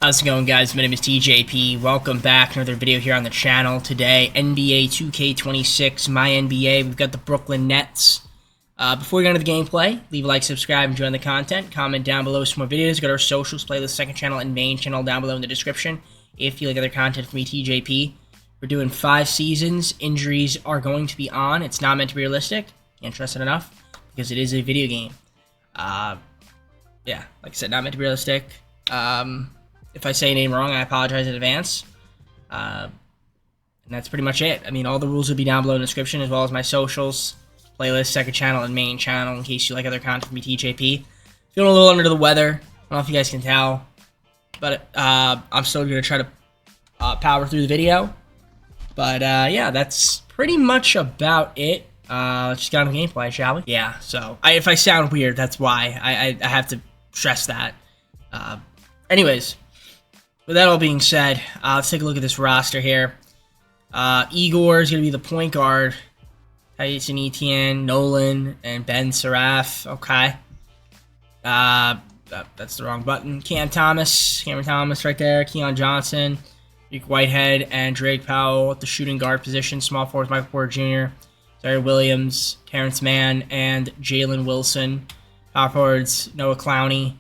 How's it going, guys? My name is TJP. Welcome back. Another video here on the channel. Today, NBA 2K26 MyNBA. We've got the Brooklyn Nets. Before we get into the gameplay, leave a like, subscribe, enjoy the content. Comment down below some more videos. Go to our socials, playlist, second channel, and main channel down below in the description. If you like other content from me, TJP. We're doing 5 seasons. Injuries are going to be on. It's not meant to be realistic. Can't trust it enough because it is a video game. Yeah, like I said, not meant to be realistic. If I say a name wrong, I apologize in advance. And that's pretty much it. I mean, all the rules will be down below in the description, as well as my socials, playlist, second channel, and main channel, in case you like other content from me, TJP. Feeling a little under the weather. I don't know if you guys can tell. But I'm still going to try to power through the video. But yeah, that's pretty much about it. Let's just get on the gameplay, shall we? Yeah, so if I sound weird, that's why. I have to stress that. Anyways. With that all being said, let's take a look at this roster here. Igor is going to be the point guard. Tyson Etienne, Nolan, and Ben Seraph. Okay. That's the wrong button. Cameron Thomas right there. Keon Johnson, Rick Whitehead, and Drake Powell at the shooting guard position. Small forwards, Michael Porter Jr., Terry Williams, Terrence Mann, and Jalen Wilson. Power forwards, Noah Clowney,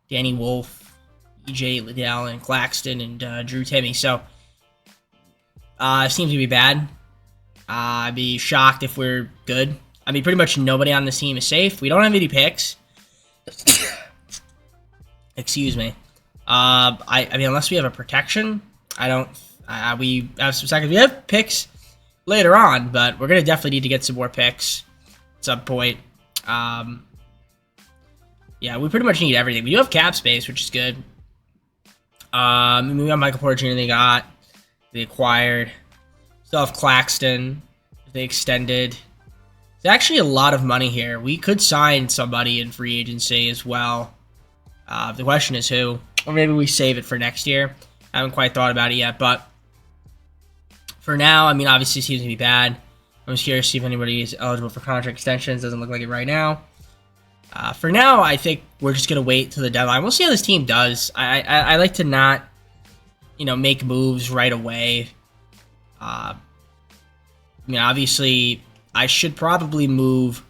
Danny Wolf, EJ Liddell, and Claxton, and Drew Timme. So, it seems to be bad. I'd be shocked if we're good. I mean, pretty much nobody on this team is safe. We don't have any picks. Excuse me. I mean, unless we have a protection, I don't. We have some seconds. We have picks later on, but we're gonna definitely need to get some more picks at some point. Yeah, we pretty much need everything. We do have cap space, which is good. We got Michael Porter Jr. They acquired. Still have Claxton. They extended. There's actually a lot of money here. We could sign somebody in free agency as well. The question is who. Or maybe we save it for next year. I haven't quite thought about it yet, but for now, I mean, obviously it seems to be bad. I'm just curious to see if anybody is eligible for contract extensions. Doesn't look like it right now. For now, I think we're just going to wait till the deadline. We'll see how this team does. I like to not, make moves right away. I mean, obviously, I should probably move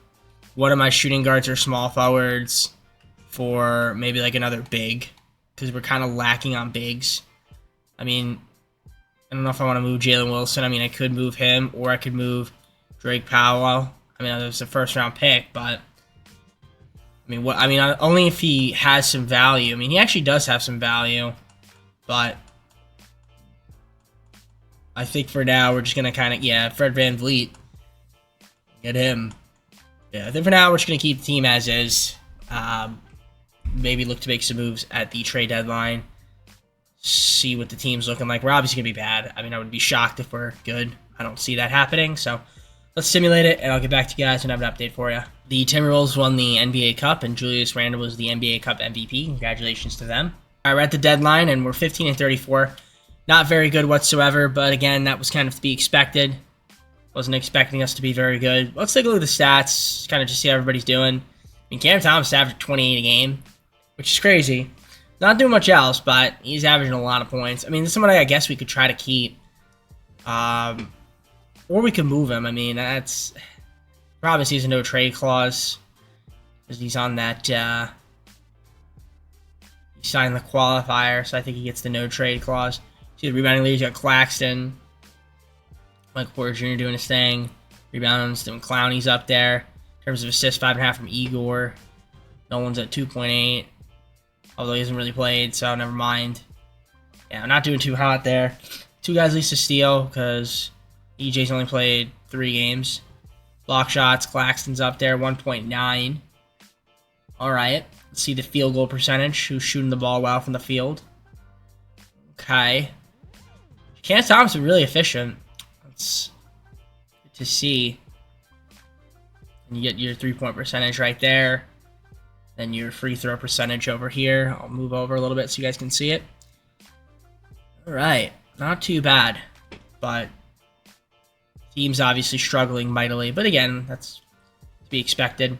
one of my shooting guards or small forwards for maybe like another big, because we're kind of lacking on bigs. I mean, I don't know if I want to move Jalen Wilson. I mean, I could move him, or I could move Drake Powell. I mean, it was a first-round pick, but only if he has some value. I mean, he actually does have some value, but I think for now we're just gonna Fred VanVleet, get him. Yeah, I think for now we're just gonna keep the team as is. Maybe look to make some moves at the trade deadline. See what the team's looking like. We're obviously gonna be bad. I mean, I would be shocked if we're good. I don't see that happening, so let's simulate it, and I'll get back to you guys and have an update for you. The Timberwolves won the NBA Cup, and Julius Randle was the NBA Cup MVP. Congratulations to them. All right, we're at the deadline, and we're 15-34. Not very good whatsoever, but again, that was kind of to be expected. Wasn't expecting us to be very good. Let's take a look at the stats, kind of just see how everybody's doing. I mean, Cam Thomas averaged 28 a game, which is crazy. Not doing much else, but he's averaging a lot of points. I mean, this is somebody I guess we could try to keep. Or we can move him. I mean, that's obviously a no trade clause because he's on that. He signed the qualifier, so I think he gets the no trade clause. See the rebounding leaders. You got Claxton, Michael Porter Jr. doing his thing. Rebounds, doing Clowney's up there. In terms of assists, 5.5 from Igor. Nolan's at 2.8, although he hasn't really played, so never mind. Yeah, I'm not doing too hot there. 2 guys least to steal because EJ's only played 3 games. Block shots, Claxton's up there, 1.9. All right, let's see the field goal percentage. Who's shooting the ball well from the field? Okay. Cam Thomas is really efficient. That's good to see. And you get your 3-point percentage right there. Then your free throw percentage over here. I'll move over a little bit so you guys can see it. All right, not too bad, but team's obviously struggling mightily, but again, that's to be expected.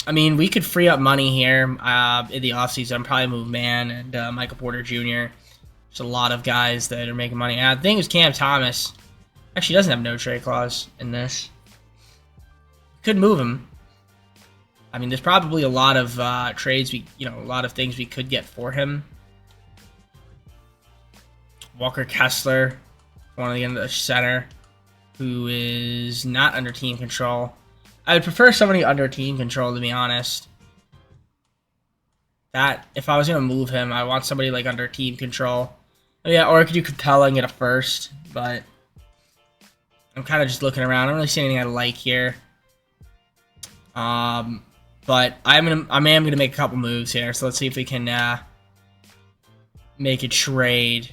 I mean, we could free up money here in the offseason. Probably move Man and Michael Porter Jr. There's a lot of guys that are making money. The thing is, Cam Thomas actually doesn't have no trade clause in this. Could move him. I mean, there's probably a lot of trades a lot of things we could get for him. Walker Kessler, one of the center, who is not under team control. I would prefer somebody under team control, to be honest. That, if I was going to move him, I want somebody like under team control. Oh, yeah, or I could do Capella and get a first, but I'm kind of just looking around. I don't really see anything I like here. But I am gonna make a couple moves here, so let's see if we can make a trade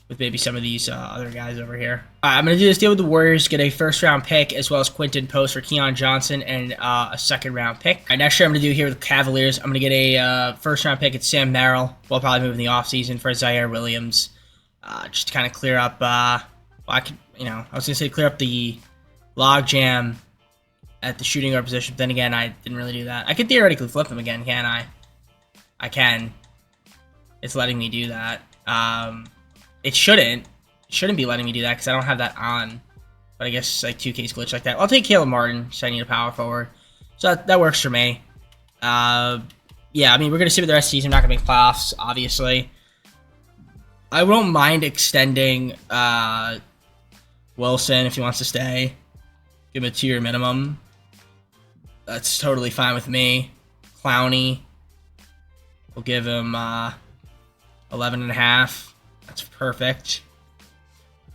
with maybe some of these other guys over here. I'm going to do this deal with the Warriors, get a first-round pick, as well as Quinton Post for Keon Johnson, and a second-round pick. All right, next year I'm going to do here with the Cavaliers. I'm going to get a first-round pick at Sam Merrill. We'll probably move in the offseason for Zaire Williams, just to kind of clear up, I was going to say clear up the logjam at the shooting guard position, but then again, I didn't really do that. I could theoretically flip him again, can't I? I can. It's letting me do that. It shouldn't be letting me do that because I don't have that on. But I guess like 2K's glitch like that. I'll take Caleb Martin, so I need a power forward. So that works for me. Yeah, I mean, we're going to see with the rest of the season. We're not going to make playoffs, obviously. I won't mind extending Wilson if he wants to stay. Give him a 2-year minimum. That's totally fine with me. Clowney. We'll give him 11.5. That's perfect.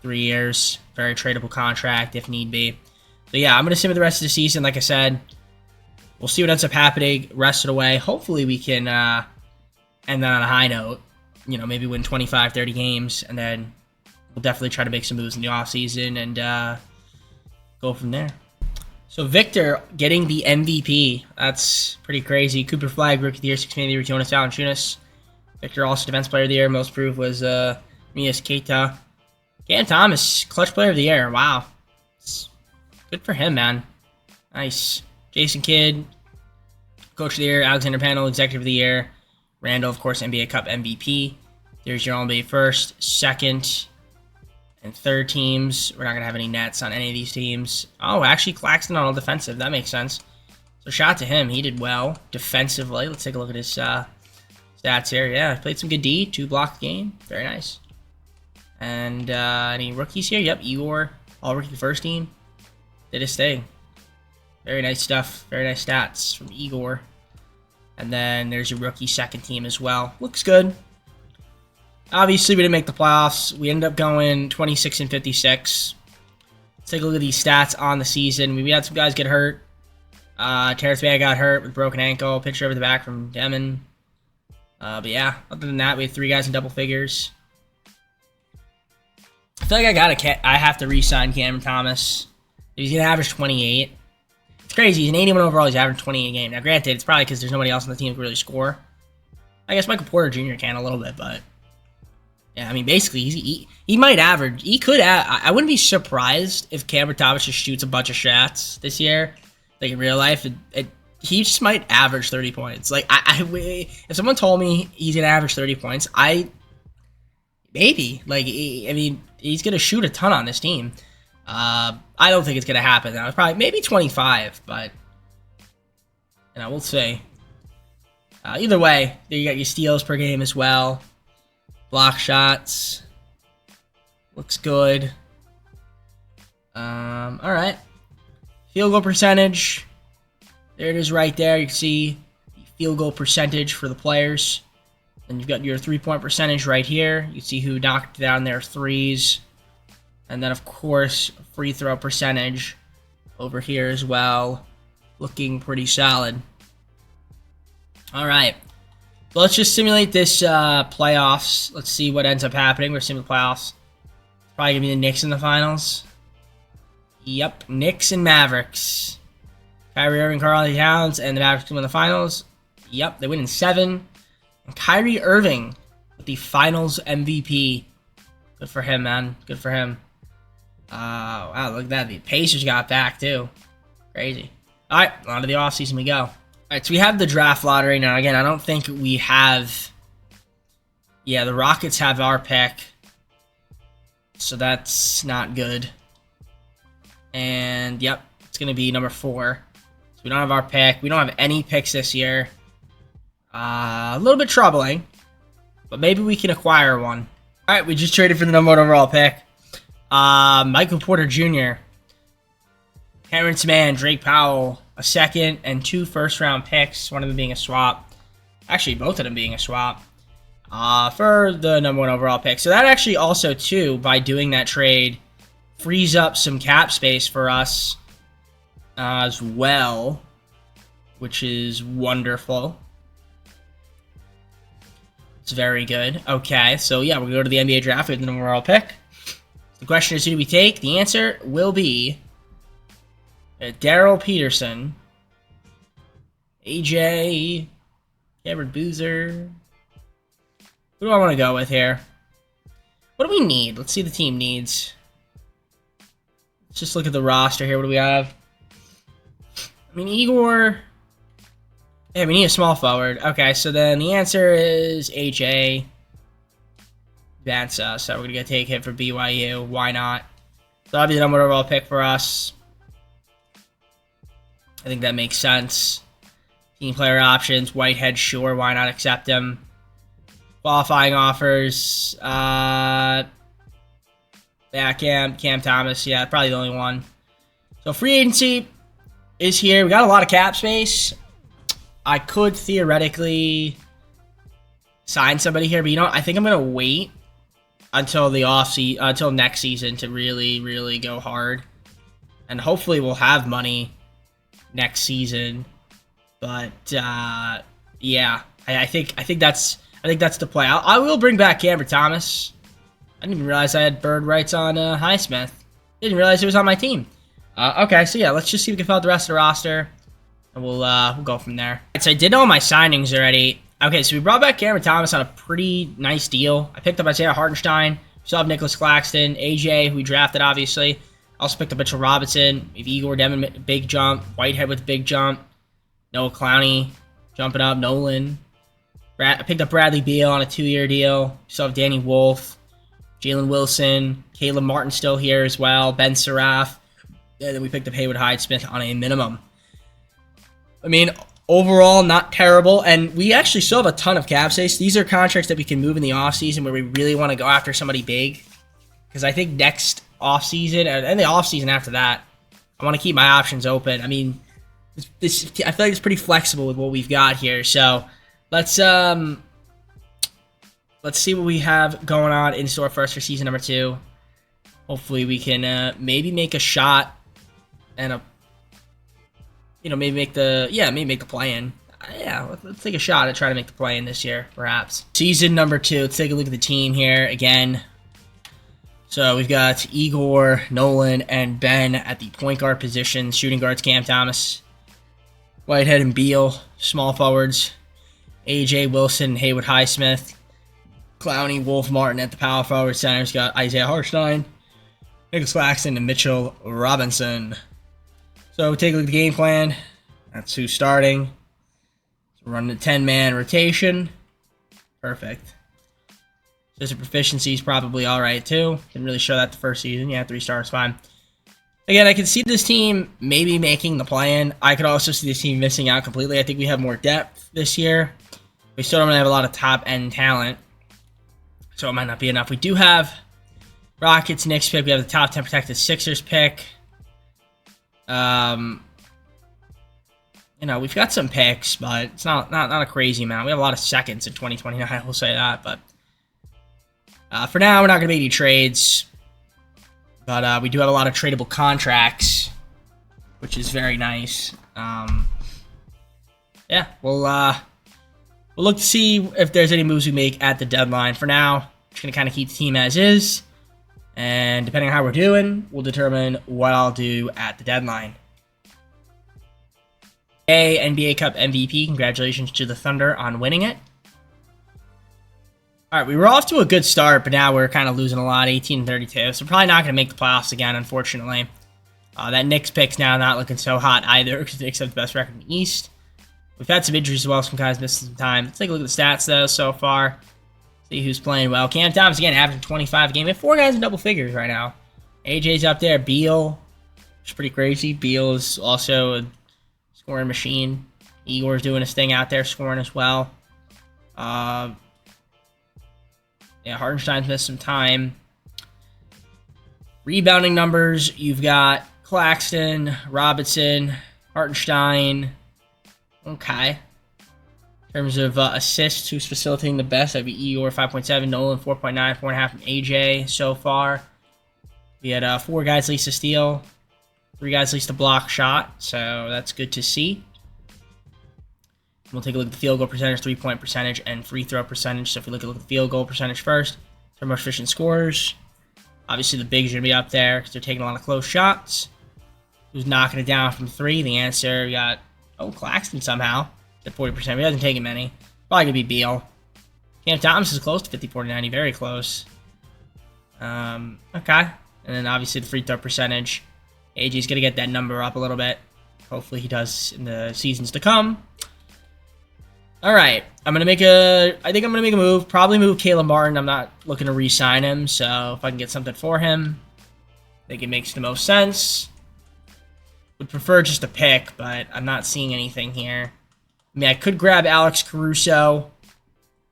3 years. Very tradable contract if need be. So yeah, I'm going to sit with the rest of the season. Like I said, we'll see what ends up happening rest of the way. Hopefully we can end that on a high note. You know, maybe win 25, 30 games. And then we'll definitely try to make some moves in the offseason and go from there. So Victor getting the MVP. That's pretty crazy. Cooper Flag, Rookie of the Year, 6 Man of the Year, Jonas Valanciunas. Victor also Defense Player of the Year. Most proved was Mias Keita. Cam Thomas, Clutch Player of the Year. Wow. It's good for him, man. Nice. Jason Kidd, Coach of the Year. Alexander Panel, Executive of the Year. Randall, of course, NBA Cup MVP. There's your NBA first, second, and third teams. We're not going to have any nets on any of these teams. Oh, actually, Claxton on all defensive. That makes sense. So shout out to him. He did well defensively. Let's take a look at his stats here. Yeah, played some good D. 2 block game. Very nice. And any rookies here? Yep, Igor, all rookie first team. Did his thing. Very nice stuff. Very nice stats from Igor. And then there's your rookie second team as well. Looks good. Obviously, we didn't make the playoffs. We ended up going 26-56. Let's take a look at these stats on the season. We had some guys get hurt. Terrence Mann got hurt with a broken ankle. Picture over the back from Demon. But yeah, other than that, we had 3 guys in double figures. I feel like I have to re-sign Cameron Thomas. He's going to average 28. It's crazy. He's an 81 overall. He's averaging 28 a game. Now, granted, it's probably because there's nobody else on the team who can really score. I guess Michael Porter Jr. can a little bit, but yeah, I mean, basically, he might average. He could. I wouldn't be surprised if Cameron Thomas just shoots a bunch of shots this year, like in real life. He just might average 30 points. Like, if someone told me he's gonna average 30 points, maybe. Like, I mean, he's gonna shoot a ton on this team. I don't think it's gonna happen. Now, it's probably maybe 25, but we'll see. Either way, there you got your steals per game as well. Block shots. Looks good. Alright. Field goal percentage. There it is right there. You can see the field goal percentage for the players. Then you've got your 3-point percentage right here. You can see who knocked down their threes. And then, of course, free throw percentage over here as well. Looking pretty solid. Alright. So let's just simulate this playoffs. Let's see what ends up happening. We're simulating the playoffs. Probably going to be the Knicks in the finals. Yep, Knicks and Mavericks. Kyrie Irving, Karl-Anthony Towns, and the Mavericks win the finals. Yep, they win in 7. And Kyrie Irving with the finals MVP. Good for him, man. Good for him. Wow, look at that. The Pacers got back, too. Crazy. All right, on to the offseason we go. All right, so we have the draft lottery now. Again, I don't think we have... Yeah, the Rockets have our pick. So that's not good. And, yep, it's going to be number 4. So we don't have our pick. We don't have any picks this year. A little bit troubling. But maybe we can acquire one. All right, we just traded for the number 1 overall pick. Michael Porter Jr., Terrence Mann, Drake Powell, a second, and 2 first-round picks, one of them being a swap. Actually, both of them being a swap for the number 1 overall pick. So that actually also, too, by doing that trade, frees up some cap space for us as well, which is wonderful. It's very good. Okay, so yeah, we'll go to the NBA draft with the number 1 overall pick. The question is, who do we take? The answer will be Daryl Peterson, AJ, Cameron Boozer. Who do I want to go with here? What do we need? Let's see the team needs. Let's just look at the roster here. What do we have? I mean, Igor. Yeah, we need a small forward. Okay, so then the answer is AJ Vansa. So we're going to take him for BYU. Why not? So that'll be the number 1 overall pick for us. I think that makes sense. Team player options. Whitehead, sure. Why not accept him? Qualifying offers. Yeah, Cam Thomas. Yeah, probably the only one. So free agency is here. We got a lot of cap space. I could theoretically sign somebody here, but you know, I think I'm gonna wait until the until next season to really go hard, and hopefully we'll have money next season. But yeah, I think that's the play. I will bring back Cameron Thomas. I didn't even realize I had bird rights on Highsmith. Didn't realize it was on my team. Okay, so yeah, let's just see if we can fill out the rest of the roster. And we'll go from there. Right, so I did all my signings already. Okay, so we brought back Cameron Thomas on a pretty nice deal. I picked up Isaiah Hartenstein. We still have Nicholas Claxton. AJ, who we drafted, obviously. Also picked up Mitchell Robinson. We have Igor Demon, big jump. Whitehead with big jump. Noah Clowney, jumping up. Nolan. I picked up Bradley Beal on a 2-year deal. We still have Danny Wolf. Jalen Wilson. Caleb Martin still here as well. Ben Seraph. And then we picked up Haywood Hyde-Smith on a minimum. I mean, overall, not terrible. And we actually still have a ton of cap space. These are contracts that we can move in the offseason where we really want to go after somebody big. Because I think next offseason, and the offseason after that, I want to keep my options open. I mean, I feel like it's pretty flexible with what we've got here. So let's see what we have going on in store for us for season number 2. Hopefully we can maybe make a shot and maybe make the play-in. Yeah, let's take a shot at trying to make the play-in this year, perhaps. Season number 2. Let's take a look at the team here again. So we've got Igor, Nolan, and Ben at the point guard position. Shooting guards, Cam Thomas, Whitehead, and Beal. Small forwards, AJ Wilson, Haywood Highsmith. Clowney, Wolf, Martin at the power forward. Centers got Isaiah Hartenstein, Nicholas Claxton, and Mitchell Robinson. So take a look at the game plan. That's who's starting. So run the 10-man rotation. Perfect. Just a proficiency is probably all right too. Didn't really show that the first season. Yeah, 3 stars fine. Again, I can see this team maybe making the play-in. I could also see this team missing out completely. I think we have more depth this year. We still don't really have a lot of top-end talent, so it might not be enough. We do have Rockets Knicks pick. We have the top 10 protected Sixers pick. We've got some picks, but it's not a crazy amount. We have a lot of seconds in 2029, I will say that. But for now, we're not going to make any trades. But we do have a lot of tradable contracts, which is very nice. Yeah, we'll look to see if there's any moves we make at the deadline. For now, just going to kind of keep the team as is. And depending on how we're doing, we'll determine what I'll do at the deadline. Hey, NBA Cup MVP. Congratulations to the Thunder on winning it. All right, we were off to a good start, but now we're kind of losing a lot, 18-32. So probably not going to make the playoffs again, unfortunately. That Knicks pick's now not looking so hot either because the Knicks have the best record in the East. We've had some injuries as well. Some guys missing some time. Let's take a look at the stats, though, so far. See who's playing well. Cam Thomas, again, averaging 25 a game. We have 4 guys in double figures right now. AJ's up there. Beal, which is pretty crazy. Beal is also a scoring machine. Igor's doing his thing out there, scoring as well. Yeah, Hartenstein's missed some time. Rebounding numbers, you've got Claxton, Robinson, Hartenstein. Okay. In terms of assists, who's facilitating the best? That'd be Igor, 5.7, Nolan, 4.9, 4.5 from AJ so far. We had 4 guys least a steal, 3 guys least a block shot, so that's good to see. We'll take a look at the field goal percentage, 3-point percentage, and free throw percentage. So if we look at the field goal percentage first, they're most efficient scorers. Obviously, the bigs are going to be up there because they're taking a lot of close shots. Who's knocking it down from 3? The answer, we got, Claxton somehow. At 40%. He hasn't taken many. Probably going to be Beal. Cam Thomas is close to 50-40-90. Very close. Okay. And then, obviously, the free throw percentage. AJ's going to get that number up a little bit. Hopefully, he does in the seasons to come. All right, I think I'm gonna make a move. Probably move Caleb Martin. I'm not looking to re-sign him, so if I can get something for him, I think it makes the most sense. Would prefer just a pick, but I'm not seeing anything here. I mean, I could grab Alex Caruso.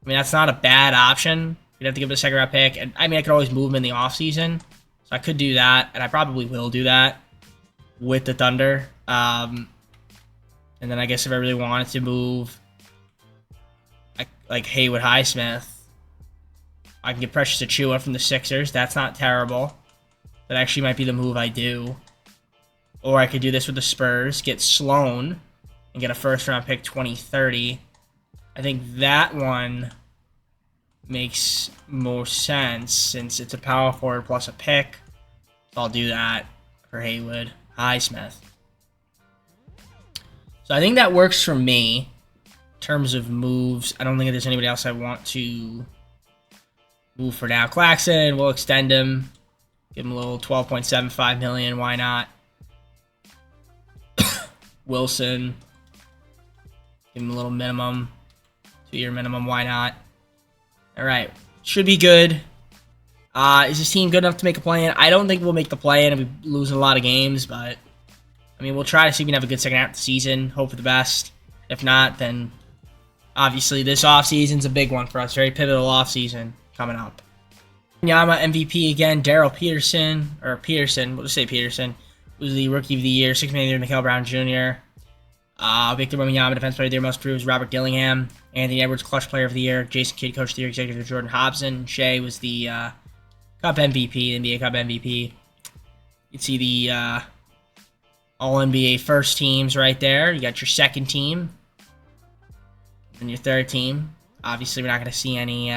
I mean, that's not a bad option. You'd have to give it a second round pick, and I mean, I could always move him in the offseason, so I could do that, and I probably will do that with the Thunder. And then I guess if I really wanted to move like Haywood Highsmith, I can get Precious Achiuwa from the Sixers. That's not terrible. That actually might be the move I do. Or I could do this with the Spurs, get Sloan, and get a first-round pick 2030. I think that one makes more sense since it's a power forward plus a pick. So I'll do that for Haywood Highsmith. So I think that works for me. In terms of moves, I don't think there's anybody else I want to move for now. Claxton, we'll extend him. Give him a little $12.75 million. Why not? Wilson. Give him a little minimum. 2-year minimum. Why not? All right. Should be good. Is this team good enough to make a play-in? I don't think we'll make the play-in and we're losing a lot of games, but I mean, we'll try to see if we can have a good second half of the season. Hope for the best. If not, then obviously this offseason's a big one for us. Very pivotal offseason coming up. Yama MVP again. Daryl Peterson, we'll just say Peterson, was the Rookie of the Year. 6th man of the year, Mikal Brown Jr. Victor Wembanyama, Defense Player of the Year, most improved, Robert Dillingham. Anthony Edwards, Clutch Player of the Year. Jason Kidd, Coach of the Year, Executive Jordan Hobson. Shea was the Cup MVP, the NBA Cup MVP. You can see the All-NBA first teams right there. You got your second team. And your third team. Obviously, we're not going to see any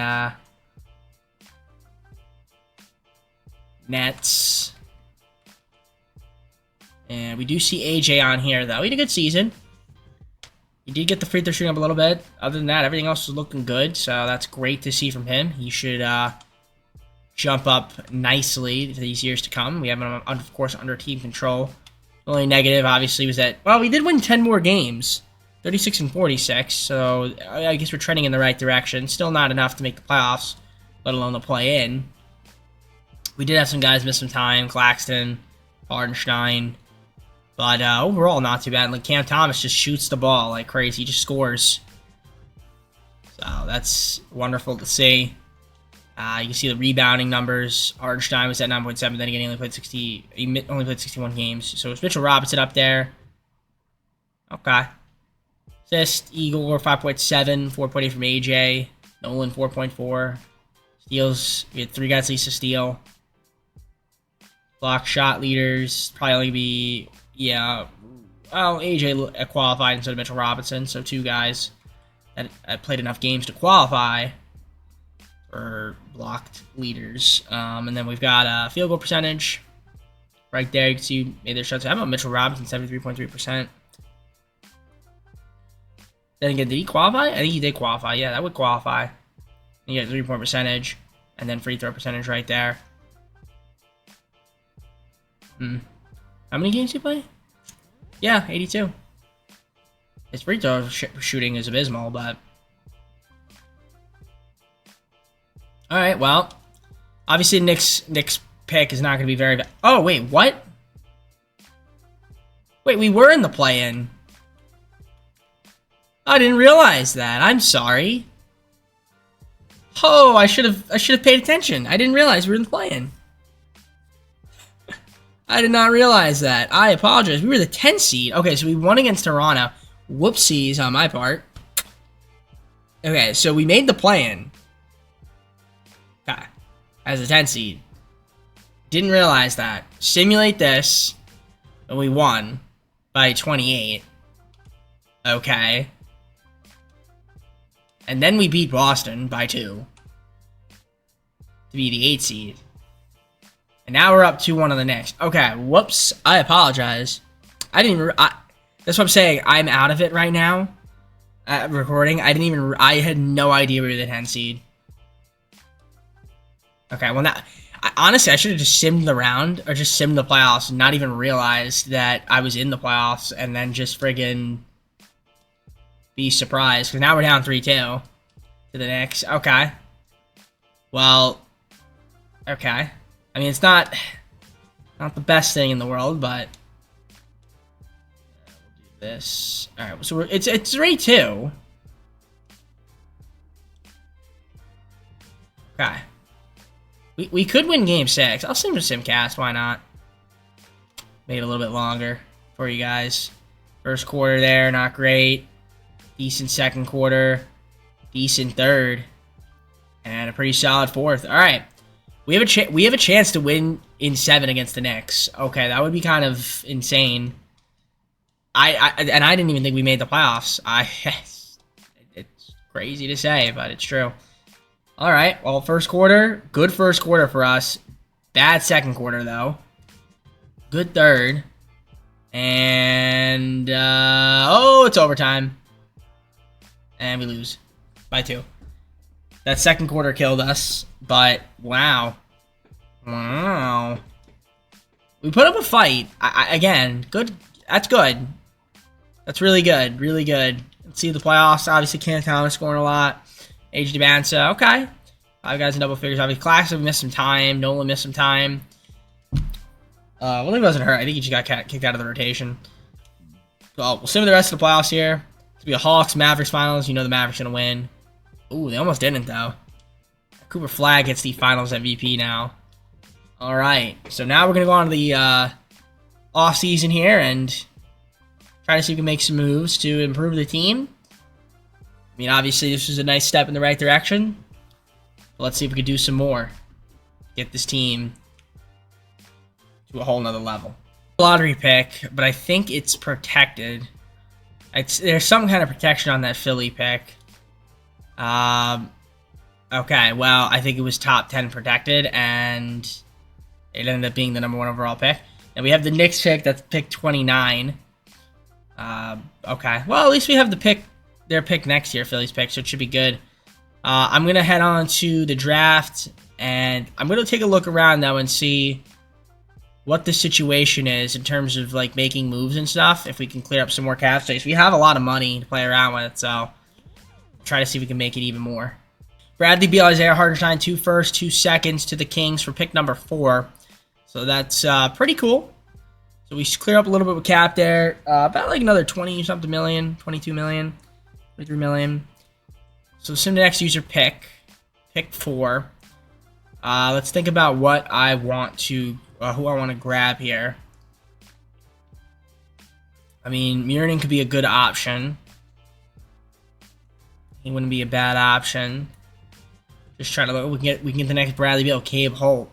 Nets. And we do see AJ on here, though. He had a good season. He did get the free throw shooting up a little bit. Other than that, everything else was looking good. So that's great to see from him. He should jump up nicely for these years to come. We have him, of course, under team control. The only negative, obviously, was that, well, we did win 10 more games. 36 and 46, so I guess we're trending in the right direction. Still not enough to make the playoffs, let alone the play-in. We did have some guys miss some time, Claxton, Hartenstein, but overall not too bad. Like Cam Thomas just shoots the ball like crazy, he just scores. So that's wonderful to see. You can see the rebounding numbers. Hartenstein was at 9.7, then again he only played 61 games. So it's Mitchell Robinson up there. Okay. Assist, Igor, 5.7, 4.8 from AJ. Nolan, 4.4. Steals, we had 3 guys least to steal. Block shot leaders, probably only be, yeah, well, AJ qualified instead of Mitchell Robinson, so 2 guys that played enough games to qualify for blocked leaders. And then we've got field goal percentage. Right there, you can see made their shots. How about Mitchell Robinson, 73.3%? Then again, did he qualify? I think he did qualify. Yeah, that would qualify. You get 3-point percentage, and then free throw percentage right there. How many games did he play? Yeah, 82. His free throw shooting is abysmal, but... Alright, well. Obviously, Nick's pick is not going to be very... Oh, wait, what? Wait, we were in the play-in. I didn't realize that. I'm sorry. Oh, I should have paid attention. I didn't realize we were in the play-in. I did not realize that. I apologize. We were the 10 seed. Okay, so we won against Toronto. Whoopsies on my part. Okay, so we made the play-in. Okay. As a 10 seed. Didn't realize that. Simulate this. And we won by 28. Okay. And then we beat Boston by 2. To be the 8 seed. And now we're up 2-1 on the next. Okay, whoops. I apologize. That's what I'm saying. I'm out of it right now. Recording. I had no idea we were the 10 seed. Okay, well now... honestly, I should have just simmed the round. Or just simmed the playoffs. And not even realized that I was in the playoffs. And then just friggin... be surprised. Because now we're down 3-2. To the Knicks. Okay. Well... okay. I mean, it's not the best thing in the world, but we'll do this. All right, so it's 3-2. Okay, we could win Game 6. I'll sim to Simcast. Why not? Made it a little bit longer for you guys. First quarter there, not great. Decent second quarter, decent third, and a pretty solid fourth. All right. We have a chance to win in 7 against the Knicks. Okay, that would be kind of insane. I didn't even think we made the playoffs. It's crazy to say, but it's true. All right, well, first quarter, good first quarter for us. Bad second quarter though. Good third, and oh, it's overtime, and we lose by 2. That second quarter killed us, but wow. Wow. We put up a fight. Again, good. That's good. That's really good. Really good. Let's see the playoffs. Obviously, Cam Thomas scoring a lot. AJ DeBanza. Okay. 5 guys in double figures. Obviously, Claxton missed some time. Nolan missed some time. Well, he wasn't hurt. I think he just got kicked out of the rotation. Well, we'll see the rest of the playoffs here. It's going to be a Hawks-Mavericks finals. You know the Mavericks going to win. Ooh, they almost didn't, though. Cooper Flagg gets the finals MVP now. All right. So now we're going to go on to the off-season here and try to see if we can make some moves to improve the team. I mean, obviously, this is a nice step in the right direction. But let's see if we can do some more. Get this team to a whole nother level. Lottery pick, but I think it's protected. There's some kind of protection on that Philly pick. Okay, well, I think it was top 10 protected, and it ended up being the number 1 overall pick. And we have the Knicks pick, that's pick 29. Okay, well, at least we have their pick next year, Philly's pick, so it should be good. I'm going to head on to the draft, and I'm going to take a look around now and see what the situation is in terms of, like, making moves and stuff, if we can clear up some more cap space. We have a lot of money to play around with, so try to see if we can make it even more. Bradley Beal, Isaiah Hartenstein, 2 firsts, 2 seconds to the Kings for pick number 4. So that's pretty cool. So we clear up a little bit with cap there. About like another 20-something million, 22 million, 23 million. So sim the next user pick 4. Let's think about what I want to, who I want to grab here. I mean, Murnin could be a good option. He wouldn't be a bad option. Just trying to look. We can get the next Bradley Beal, Cabe Holt.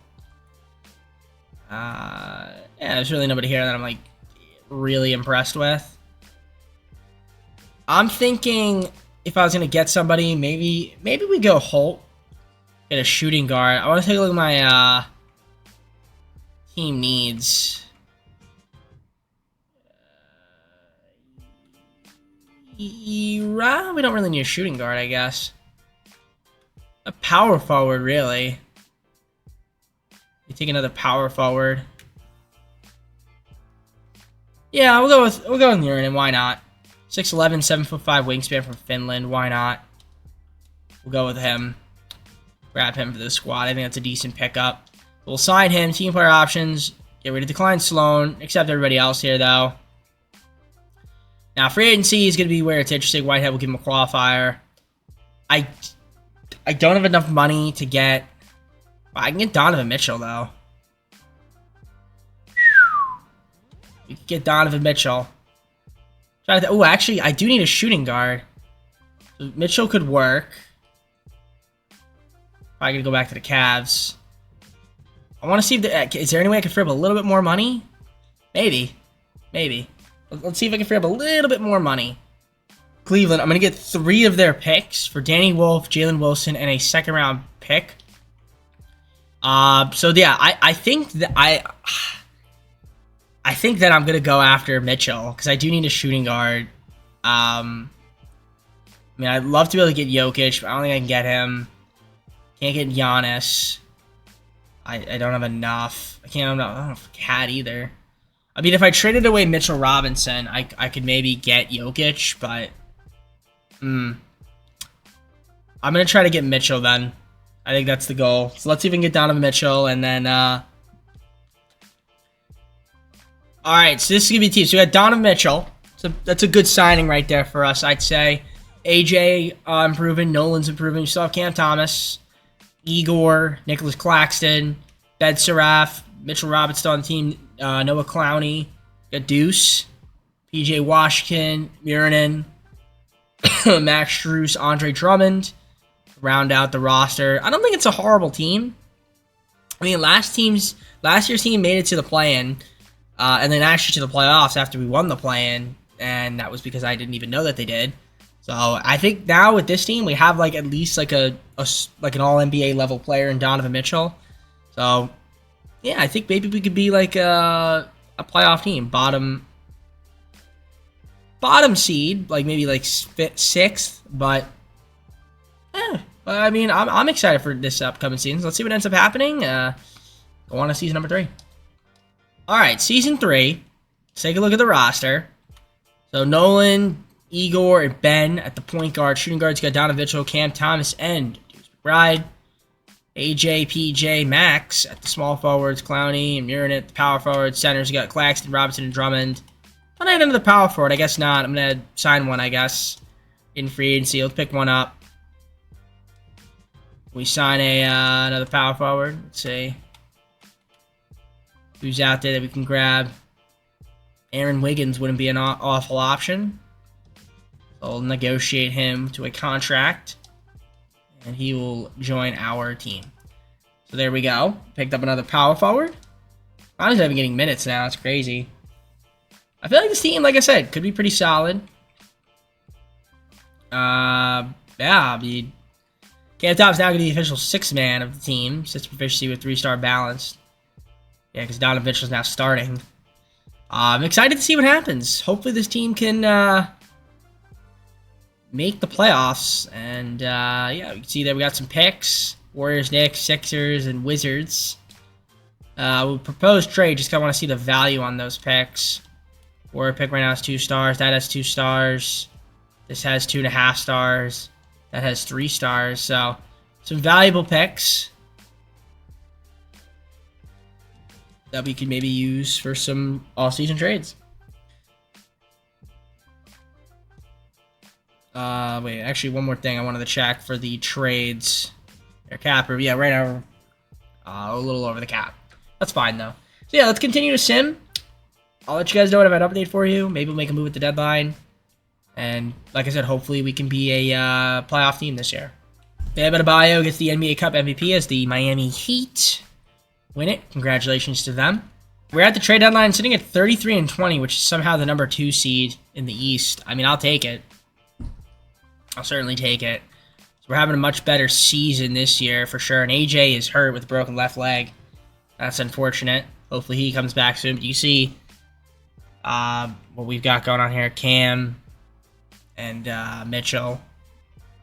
Yeah, there's really nobody here that I'm like really impressed with. I'm thinking if I was gonna get somebody, maybe we go Holt, get a shooting guard. I want to take a look at my team needs. We don't really need a shooting guard, I guess. A power forward, really. You take another power forward. Yeah, we'll go with Murin, why not? 6'11", 7'5" wingspan from Finland. Why not? We'll go with him. Grab him for the squad. I think that's a decent pickup. We'll sign him. Team player options. Get rid of Decline Sloan. Accept everybody else here, though. Now, free agency is going to be where it's interesting. Whitehead will give him a qualifier. I don't have enough money to get... I can get Donovan Mitchell, though. We can get Donovan Mitchell. Oh, actually, I do need a shooting guard. So Mitchell could work. Probably going to go back to the Cavs. I want to see if is there any way I can free up a little bit more money? Maybe. Maybe. Let's see if I can free up a little bit more money. Cleveland, I'm going to get 3 of their picks for Danny Wolf, Jalen Wilson, and a second-round pick. So, yeah, I think that I think that I'm going to go after Mitchell because I do need a shooting guard. I mean, I'd love to be able to get Jokic, but I don't think I can get him. Can't get Giannis. I don't have enough. I don't have Cat either. I mean, if I traded away Mitchell Robinson, I could maybe get Jokic, but... I'm going to try to get Mitchell then. I think that's the goal. So let's see if we can get Donovan Mitchell, and then... Alright, so this is going to be team. So we got Donovan Mitchell. So that's a good signing right there for us, I'd say. AJ improving. Nolan's improving. You still have Cam Thomas, Igor, Nicholas Claxton, Ben Seraph, Mitchell Roberts still on the team, Noah Clowney, got Deuce, PJ Washington, Muranen, Max Strus, Andre Drummond, round out the roster. I don't think it's a horrible team. I mean, last year's team made it to the play-in, and then actually to the playoffs after we won the play-in, and that was because I didn't even know that they did. So I think now with this team, we have like at least like an all NBA level player in Donovan Mitchell. So yeah, I think maybe we could be like a playoff team, bottom seed, like maybe like 6th. But I mean, I'm excited for this upcoming season. So let's see what ends up happening. Go on to season number 3. All right, season 3. Let's take a look at the roster. So Nolan, Igor, and Ben at the point guard. Shooting guards got Donovan Mitchell, Cam Thomas, and Deuce McBride. AJ, PJ, Max at the small forwards. Clowney and Muranen at the power forwards. Centers got Claxton, Robinson, and Drummond. I'll add another power forward. I guess not. I'm going to sign one, I guess, in free agency. Let's pick one up. We sign another power forward. Let's see who's out there that we can grab. Aaron Wiggins wouldn't be an awful option. I'll negotiate him to a contract, and he will join our team. So there we go. Picked up another power forward. Honestly, I've been getting minutes now. It's crazy. I feel like this team, like I said, could be pretty solid. Yeah, I mean, Cam Thomas now going to be the official 6th man of the team. System proficiency with 3-star balance. Yeah, because Donovan Mitchell's now starting. I'm excited to see what happens. Hopefully this team can make the playoffs. And yeah, you can see that we got some picks. Warriors, Knicks, Sixers, and Wizards. We proposed trade. Just kind of want to see the value on those picks. Warrior pick right now has 2 stars. That has 2 stars. This has 2.5 stars. That has 3 stars. So some valuable picks that we could maybe use for some all-season trades. Wait, actually, one more thing I wanted to check for the trades. Their cap, yeah, right now, a little over the cap. That's fine, though. So, yeah, let's continue to sim. I'll let you guys know when I have an update for you. Maybe we'll make a move at the deadline. And, like I said, hopefully we can be a playoff team this year. Bam Adebayo gets the NBA Cup MVP as the Miami Heat win it. Congratulations to them. We're at the trade deadline sitting at 33-20, which is somehow the number 2 seed in the East. I mean, I'll take it. I'll certainly take it. So we're having a much better season this year for sure. And AJ is hurt with a broken left leg. That's unfortunate. Hopefully he comes back soon. But you see what we've got going on here. Cam and Mitchell.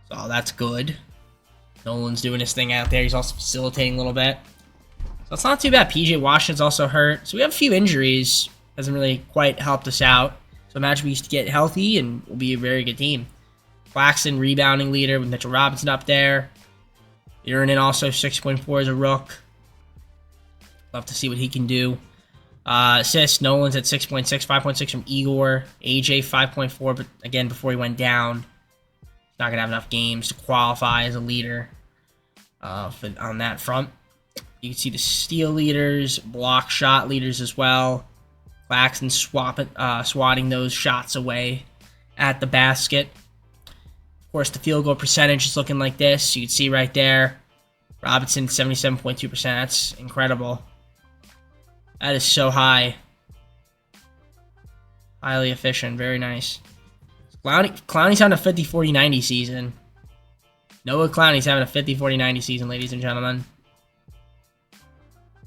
So that's good. Nolan's doing his thing out there. He's also facilitating a little bit. So it's not too bad. PJ Washington's also hurt. So we have a few injuries. Hasn't really quite helped us out. So imagine we used to get healthy and we'll be a very good team. Claxton, rebounding leader with Mitchell Robinson up there. Urinan also 6.4 as a rook. Love to see what he can do. Assists, Nolan's at 6.6, 5.6 from Igor. AJ 5.4, but again, before he went down, he's not going to have enough games to qualify as a leader on that front. You can see the steal leaders, block shot leaders as well. Claxton swatting those shots away at the basket. Of course, the field goal percentage is looking like this. You can see right there, Robinson 77.2%. That's incredible. That is so high. Highly efficient. Very nice. Clowney's having a 50, 40, 90 season. Noah Clowney's having a 50, 40, 90 season, ladies and gentlemen.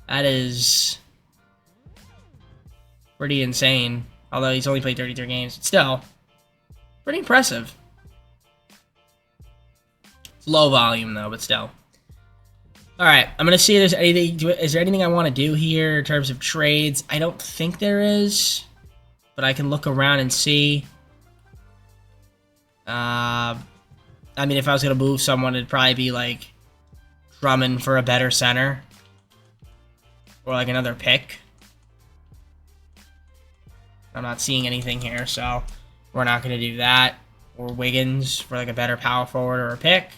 That is pretty insane. Although he's only played 33 games. It's still pretty impressive. It's low volume, though, but still. Alright, I'm going to see if there's anything. Is there anything I want to do here in terms of trades? I don't think there is. But I can look around and see. I mean, if I was going to move someone, it'd probably be like Drummond for a better center. Or like another pick. I'm not seeing anything here, so we're not going to do that. Or Wiggins for like a better power forward or a pick.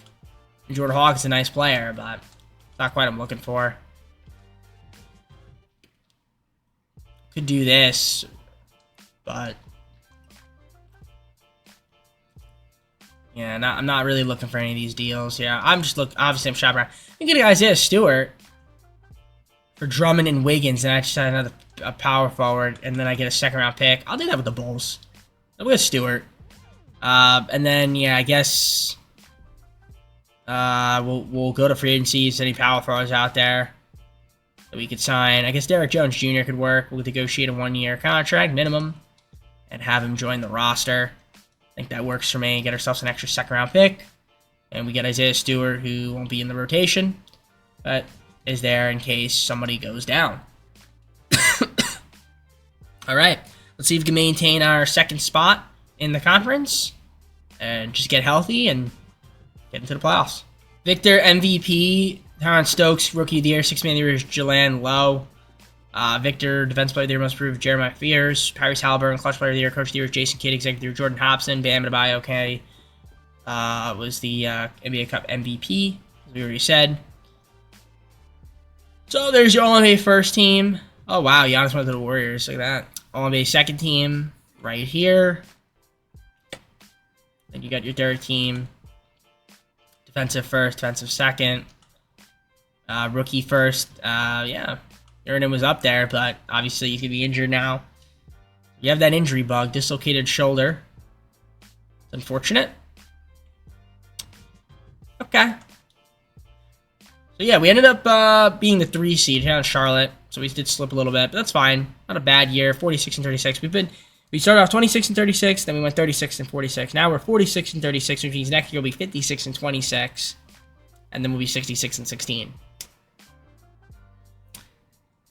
And Jordan Hawkins is a nice player, but not quite what I'm looking for. Could do this, but yeah, I'm not really looking for any of these deals. Yeah, obviously I'm shopping around. You get Isaiah Stewart for Drummond and Wiggins, and I just had a power forward, and then I get a second round pick. I'll do that with the Bulls. I'll go with Stewart. And then yeah, I guess we'll go to free agency. Any power forwards out there that we could sign? I guess Derrick Jones Jr. could work. We'll negotiate a 1-year contract minimum and have him join the roster. I think that works for me. Get ourselves an extra second round pick, and we get Isaiah Stewart, who won't be in the rotation, but is there in case somebody goes down. All right, let's see if we can maintain our second spot in the conference and just get healthy and get into the playoffs. Victor, MVP. Tyron Stokes, Rookie of the Year. 6th Man of the Year is Jalen Lowe. Victor, Defense Player of the Year, Most Improved, Jeremiah Fears. Paris Halliburton, Clutch Player of the Year. Coach of the Year is Jason Kidd. Executive of the Year, Jordan Hobson. Bam Adebayo, okay. Was the NBA Cup MVP, as we already said. So there's your All-NBA first team. Oh, wow. Giannis went to the Warriors. Look at that. All-NBA second team right here. Then you got your third team. Defensive first, defensive second. Rookie first. Yeah. Urinan was up there, but obviously he's going to be injured now. You have that injury bug. Dislocated shoulder. It's unfortunate. Okay. So yeah, we ended up being the 3 seed here on Charlotte. So we did slip a little bit, but that's fine. Not a bad year. 46 and 36. We started off 26 and 36, then we went 36 and 46. Now we're 46 and 36, which means next year will be 56 and 26, and then we'll be 66 and 16.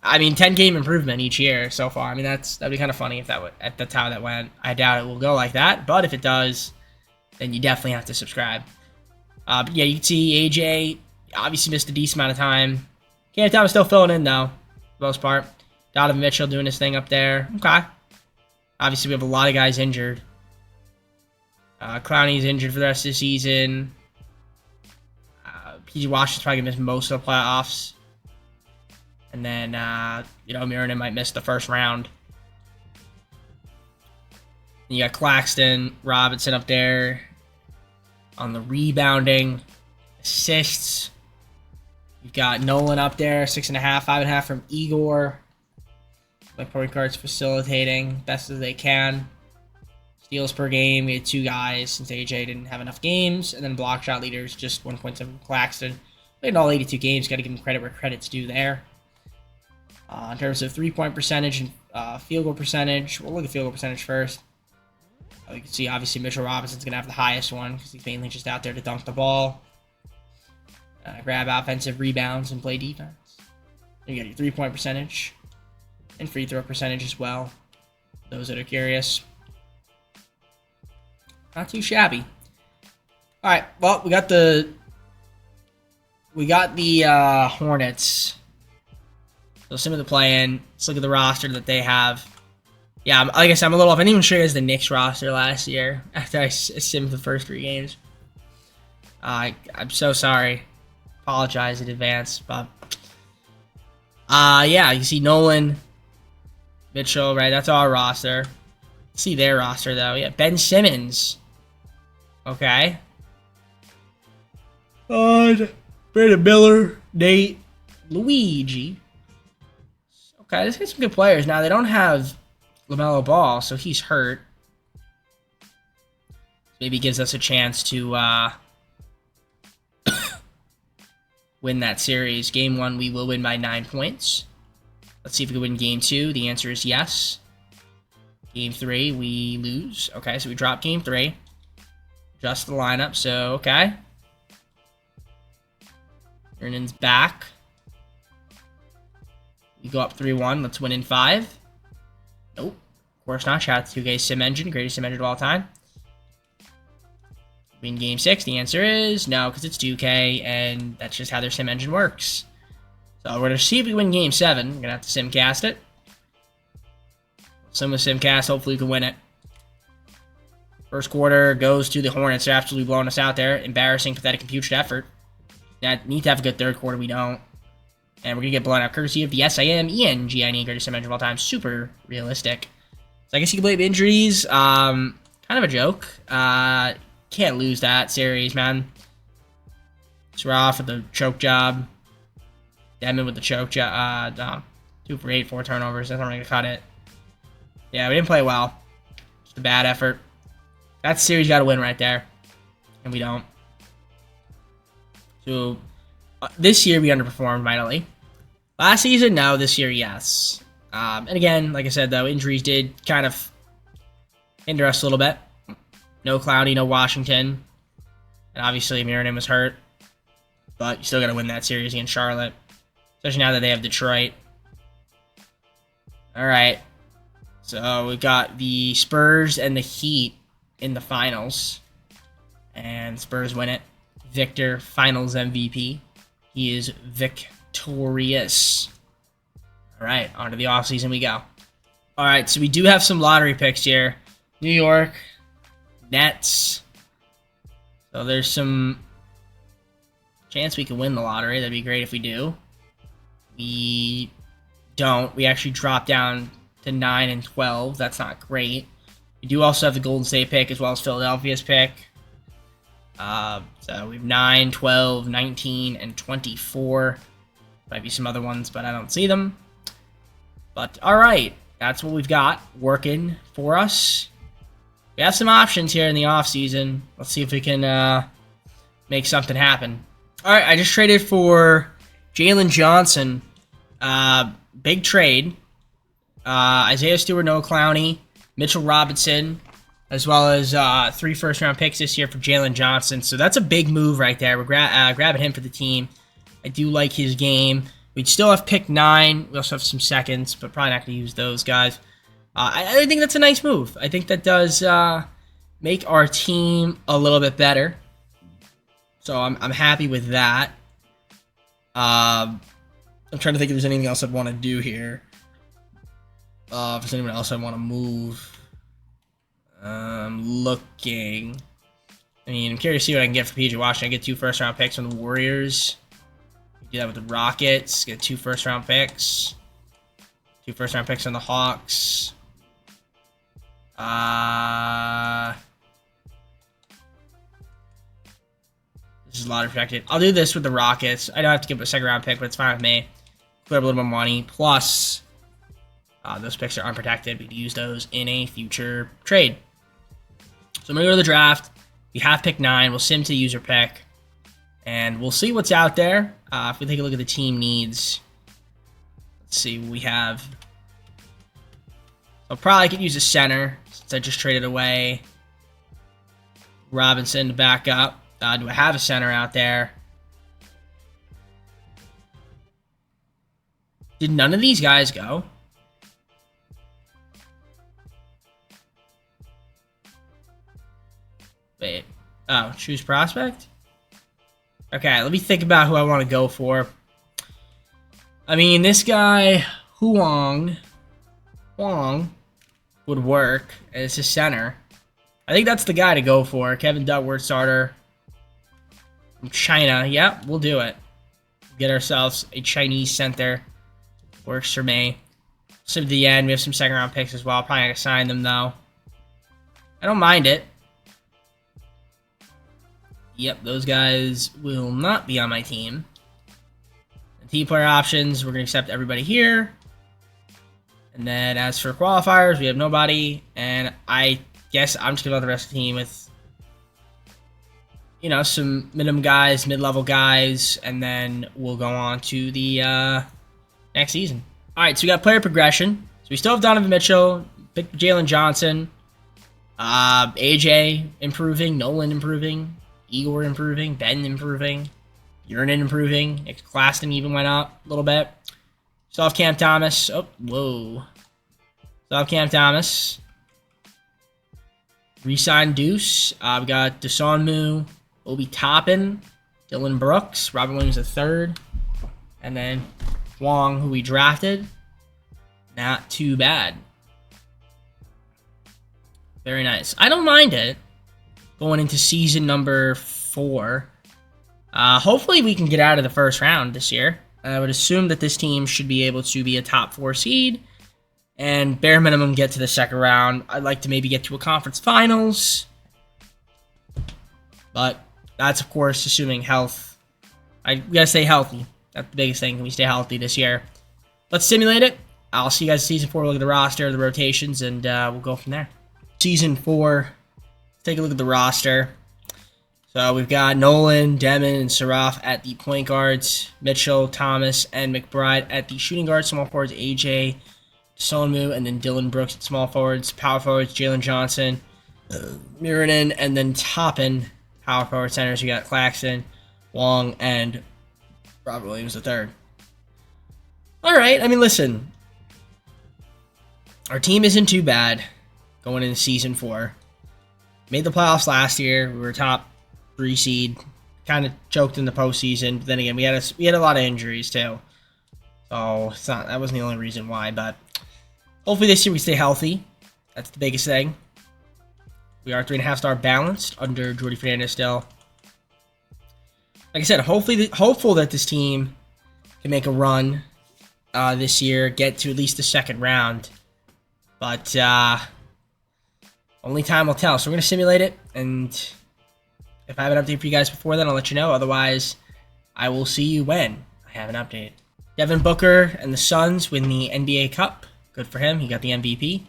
I mean, 10-game improvement each year so far. I mean, that'd be kind of funny if that's how that went. I doubt it will go like that, but if it does, then you definitely have to subscribe. But yeah, you can see AJ obviously missed a decent amount of time. Cam Thomas still filling in, though, for the most part. Donovan Mitchell doing his thing up there. Okay. Obviously, we have a lot of guys injured. Clowney's injured for the rest of the season. PG Washington's probably going to miss most of the playoffs. And then, Urinan might miss the first round. And you got Claxton, Robinson up there on the rebounding. Assists. You've got Nolan up there, 6.5, 5.5 from Igor. Like point guards facilitating best as they can. Steals per game, we had 2 guys since AJ didn't have enough games. And then block shot leaders, just 1.7 Claxton. Played in all 82 games, got to give him credit where credit's due there. In terms of 3-point percentage and field goal percentage, we'll look at field goal percentage first. You can see, obviously, Mitchell Robinson's going to have the highest one because he's mainly just out there to dunk the ball, grab offensive rebounds, and play defense. You got your 3-point percentage and free throw percentage as well, those that are curious. Not too shabby. All right. Well, we got the Hornets. So similar to play in. Let's look at the roster that they have. Yeah, like I said, I'm a little off. I didn't even show you guys the Knicks roster last year after I simmed the first 3 games. I'm so sorry. Apologize in advance, but yeah, you see Nolan, Mitchell, right? That's our roster. See their roster though. Yeah, Ben Simmons. Okay. Brandon Miller, Nate, Luigi. Okay, let's get some good players. Now they don't have LaMelo Ball, so he's hurt. Maybe gives us a chance to win that series. Game 1, we will win by 9 points. Let's see if we can win Game 2. The answer is yes. Game 3, we lose. Okay, so we drop Game 3. Adjust the lineup, so okay. Vernon's back. We go up 3-1. Let's win in 5. Nope. Of course not. Shout out to 2K Sim Engine. Greatest sim engine of all time. Win Game 6. The answer is no, because it's 2K, and that's just how their sim engine works. So we're going to see if we win Game 7. We're going to have to simcast it. Sim with simcast. Hopefully we can win it. First quarter goes to the Hornets. They're absolutely blowing us out there. Embarrassing, pathetic, and putrid effort. Need to have a good third quarter. We don't. And we're going to get blown out courtesy of the SIMENGINE, greatest sim engine of all time. Super realistic. So I guess you can blame injuries. Kind of a joke. Can't lose that series, man. Sraf with the choke job. Demon with the choke job. 2 for 8, 4 turnovers. That's not going to cut it. Yeah, we didn't play well. Just a bad effort. That series got to win right there. And we don't. So, this year we underperformed mightily. Last season, no. This year, yes. And again, like I said, though, injuries did kind of hinder us a little bit. No Clowney, no Washington. And obviously, Mirren was hurt. But you still got to win that series against Charlotte. Especially now that they have Detroit. All right. So, we've got the Spurs and the Heat in the finals. And Spurs win it. Victor, finals MVP. He is victorious. All right, on to the offseason we go. All right, so we do have some lottery picks here. New York, Nets. So there's some chance we can win the lottery. That'd be great if we do. We don't. We actually drop down to 9 and 12. That's not great. We do also have the Golden State pick as well as Philadelphia's pick. So we have 9, 12, 19, and 24. Might be some other ones, but I don't see them. But, alright. That's what we've got working for us. We have some options here in the offseason. Let's see if we can make something happen. Alright, I just traded for Jalen Johnson. Big trade. Isaiah Stewart, Noah Clowney, Mitchell Robinson, as well as 3 first-round picks this year for Jalen Johnson. So that's a big move right there. We're grabbing him for the team. I do like his game. We'd still have pick 9. We also have some seconds, but probably not going to use those guys. I think that's a nice move. I think that does make our team a little bit better. So I'm happy with that. I'm trying to think if there's anything else I'd want to do here. If there's anyone else I want to move. Looking. I mean, I'm curious to see what I can get for PJ Washington. I get 2 first-round picks from the Warriors. Do that with the Rockets. Get 2 first-round picks. 2 first-round picks on the Hawks. This is a lot of protected. I'll do this with the Rockets. I don't have to give a second-round pick, but it's fine with me. Clear up a little more money. Plus, those picks are unprotected. We can use those in a future trade. So I'm going to go to the draft. We have pick 9. We'll sim to the user pick. And we'll see what's out there. If we take a look at the team needs. Let's see what we have. So probably could use a center since I just traded away Robinson to back up. Do I have a center out there? Did none of these guys go? Wait. Oh, choose prospect? Okay, let me think about who I want to go for. I mean, this guy, Huang would work as his center. I think that's the guy to go for. Kevin Duckworth, starter from China. Yep, we'll do it. Get ourselves a Chinese center. Works for me. So to the end, we have some second round picks as well. Probably not gonna sign them though. I don't mind it. Yep, those guys will not be on my team. The team player options, we're gonna accept everybody here. And then as for qualifiers, we have nobody. And I guess I'm just gonna let the rest of the team with, you know, some minimum guys, mid-level guys, and then we'll go on to the next season. All right, so we got player progression. So we still have Donovan Mitchell, Jalen Johnson, AJ improving, Nolan improving, Igor improving, Ben improving, Urinen improving, Claxton even went up a little bit. Still have Cam Thomas. Oh, whoa. Still have Cam Thomas. Re-signed Deuce. We got Desonmu, Obi Toppin, Dylan Brooks, Robert Williams III, and then Wong, who we drafted. Not too bad. Very nice. I don't mind it going into season number 4. Hopefully we can get out of the first round this year. I would assume that this team should be able to be a top 4 seed and bare minimum get to the second round. I'd like to maybe get to a conference finals, but that's of course assuming health. We gotta stay healthy. That's the biggest thing. Can we stay healthy this year? Let's simulate it. I'll see you guys in season 4. Look at the roster, the rotations, and we'll go from there. Season 4. Let's take a look at the roster. So we've got Nolan, Demon, and Saraf at the point guards. Mitchell, Thomas, and McBride at the shooting guards. Small forwards, AJ, Sonmu, and then Dylan Brooks at small forwards. Power forwards, Jalen Johnson, Miranin, and then Toppin. Power forward centers, we got Claxton, Wong, and Robert Williams III. All right, I mean, listen. Our team isn't too bad going into season 4. Made the playoffs last year. We were top 3 seed. Kind of choked in the postseason. But then again, we had a lot of injuries too. So that wasn't the only reason why. But hopefully this year we stay healthy. That's the biggest thing. We are 3.5-star balanced under Jordy Fernandez still. Like I said, hopeful that this team can make a run this year, get to at least the second round. But only time will tell. So we're going to simulate it, and if I have an update for you guys before then, I'll let you know. Otherwise, I will see you when I have an update. Devin Booker and the Suns win the NBA Cup. Good for him. He got the MVP.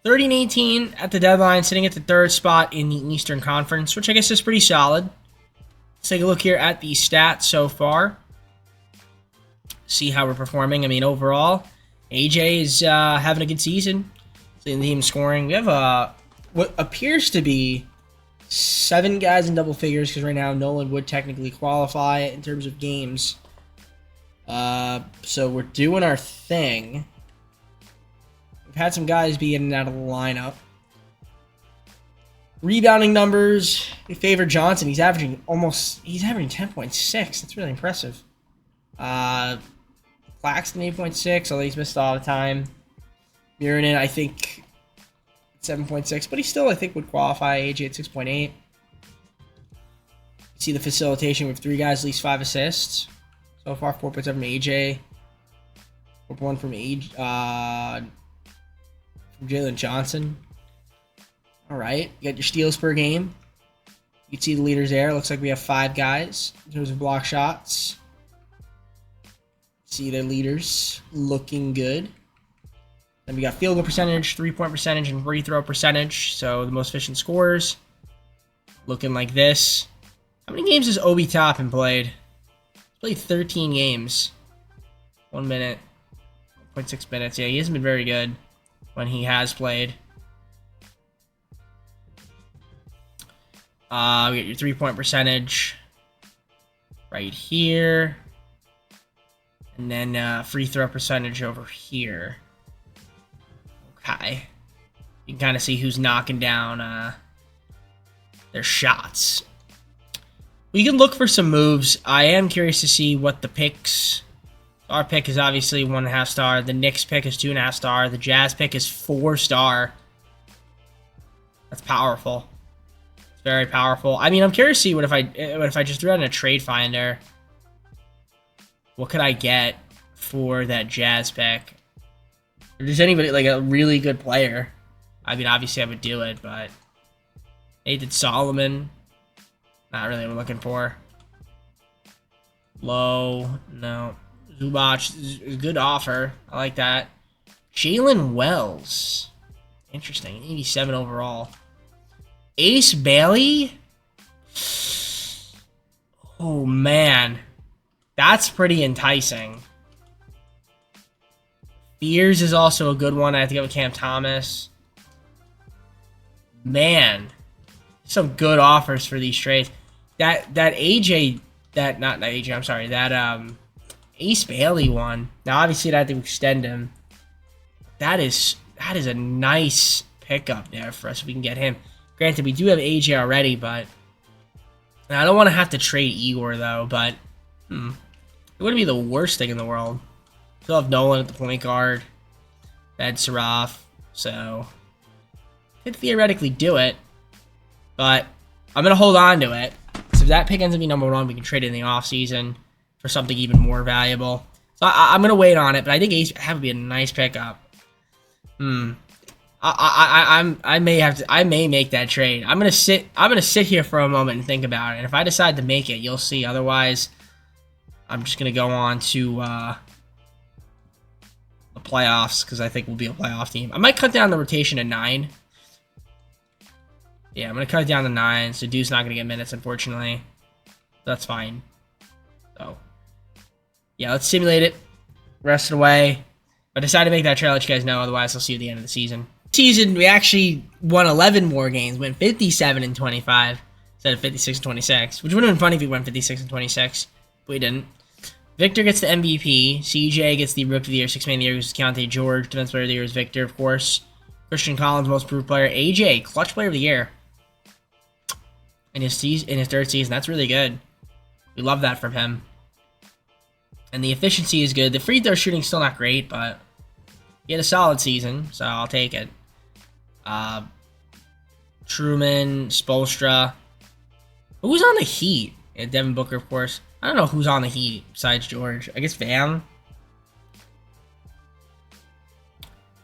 30-18 at the deadline, sitting at the 3rd spot in the Eastern Conference, which I guess is pretty solid. Let's take a look here at the stats so far. See how we're performing. I mean, overall, AJ is having a good season. Leading the team scoring. We have what appears to be 7 guys in double figures, because right now Nolan would technically qualify in terms of games. So we're doing our thing. We've had some guys be in and out of the lineup. Rebounding numbers, we favor Johnson. He's averaging 10.6. That's really impressive. Claxton 8.6, although he's missed all the time. Miranin, I think 7.6, but he still, I think, would qualify. AJ at 6.8. See the facilitation with 3 guys, at least 5 assists. So far, 4.7 from AJ. 4.1 from Jalen Johnson. All right, you got your steals per game. You can see the leaders there. Looks like we have 5 guys in terms of block shots. See their leaders looking good. Then we got field goal percentage, 3-point percentage, and free throw percentage. So the most efficient scorers looking like this. How many games has Obi Toppin played? He's played 13 games. 1 minute, 1.6 minutes. Yeah, he hasn't been very good when he has played. We got your 3-point percentage right here. And then free throw percentage over here. Okay. You can kind of see who's knocking down their shots. We can look for some moves. I am curious to see what the picks. Our pick is obviously 1.5 star. The Knicks pick is 2.5 star. The Jazz pick is 4 star. That's powerful. It's very powerful. I mean, I'm curious to see what if I just threw out in a trade finder. What could I get for that Jazz pick? If there's anybody like a really good player, I mean, obviously I would do it, but Nathan Solomon, not really what we're looking for. Low, no. Zubac is a good offer. I like that. Jalen Wells. Interesting. 87 overall. Ace Bailey. Oh, man. That's pretty enticing. Fears is also a good one. I have to go with Cam Thomas. Man. Some good offers for these trades. That AJ... Not AJ, I'm sorry. That, Ace Bailey one. Now, obviously, I have to extend him. That is a nice pickup there for us if we can get him. Granted, we do have AJ already, but I don't want to have to trade Igor, though, but it wouldn't be the worst thing in the world. Still have Nolan at the point guard. Bed Seraph, so could theoretically do it, but I'm going to hold on to it. So if that pick ends up being number 1, we can trade it in the offseason for something even more valuable. So I'm gonna wait on it, but I think Ace would be a nice pickup. I may make that trade. I'm gonna sit here for a moment and think about it. And if I decide to make it, you'll see. Otherwise, I'm just gonna go on to the playoffs because I think we'll be a playoff team. I might cut down the rotation to 9. Yeah, I'm gonna cut it down to 9. So Dude's not gonna get minutes, unfortunately. That's fine. So yeah, let's simulate it. Rest it away. If I decide to make that trade, I'll let you guys know. Otherwise, I'll see you at the end of the season. We actually won 11 more games. Went 57-25 instead of 56-26. Which would have been funny if we went 56-26. But we didn't. Victor gets the MVP. CJ gets the Rookie of the Year. 6th Man of the Year is Keontae George. Defense Player of the Year is Victor, of course. Christian Collins, Most Improved Player. AJ, Clutch Player of the Year. In his 3rd season. That's really good. We love that from him. And the efficiency is good. The free throw shooting is still not great, but he had a solid season, so I'll take it. Truman, Spoelstra. Who's on the Heat? Yeah, Devin Booker, of course. I don't know who's on the Heat besides George. I guess Van.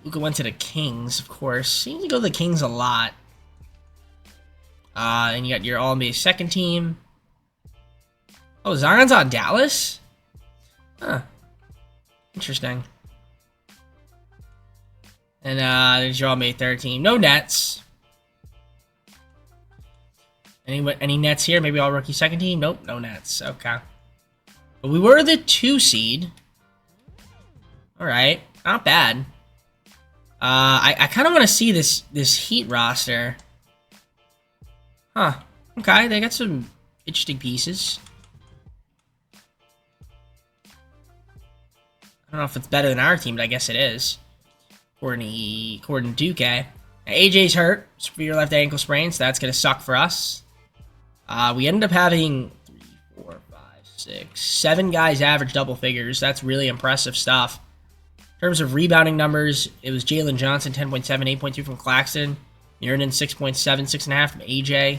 Luka went to the Kings, of course. Seems to go to the Kings a lot. And you got your All-NBA 2nd team. Oh, Zion's on Dallas? Huh. Interesting. And there's your All-NBA 3rd team. No Nets. Any Nets here? Maybe all rookie 2nd team? Nope, no Nets. Okay. But we were the 2 seed. Alright. Not bad. I kind of want to see this Heat roster. Huh. Okay, they got some interesting pieces. I don't know if it's better than our team, but I guess it is. According to 2K. Now, AJ's hurt. Severe left ankle sprain, so that's going to suck for us. We ended up having 3, 4, 5, 6, 7 guys average double figures. That's really impressive stuff. In terms of rebounding numbers, it was Jalen Johnson, 10.7, 8.2 from Claxton. Muirden, 6.7, 6.5 from AJ.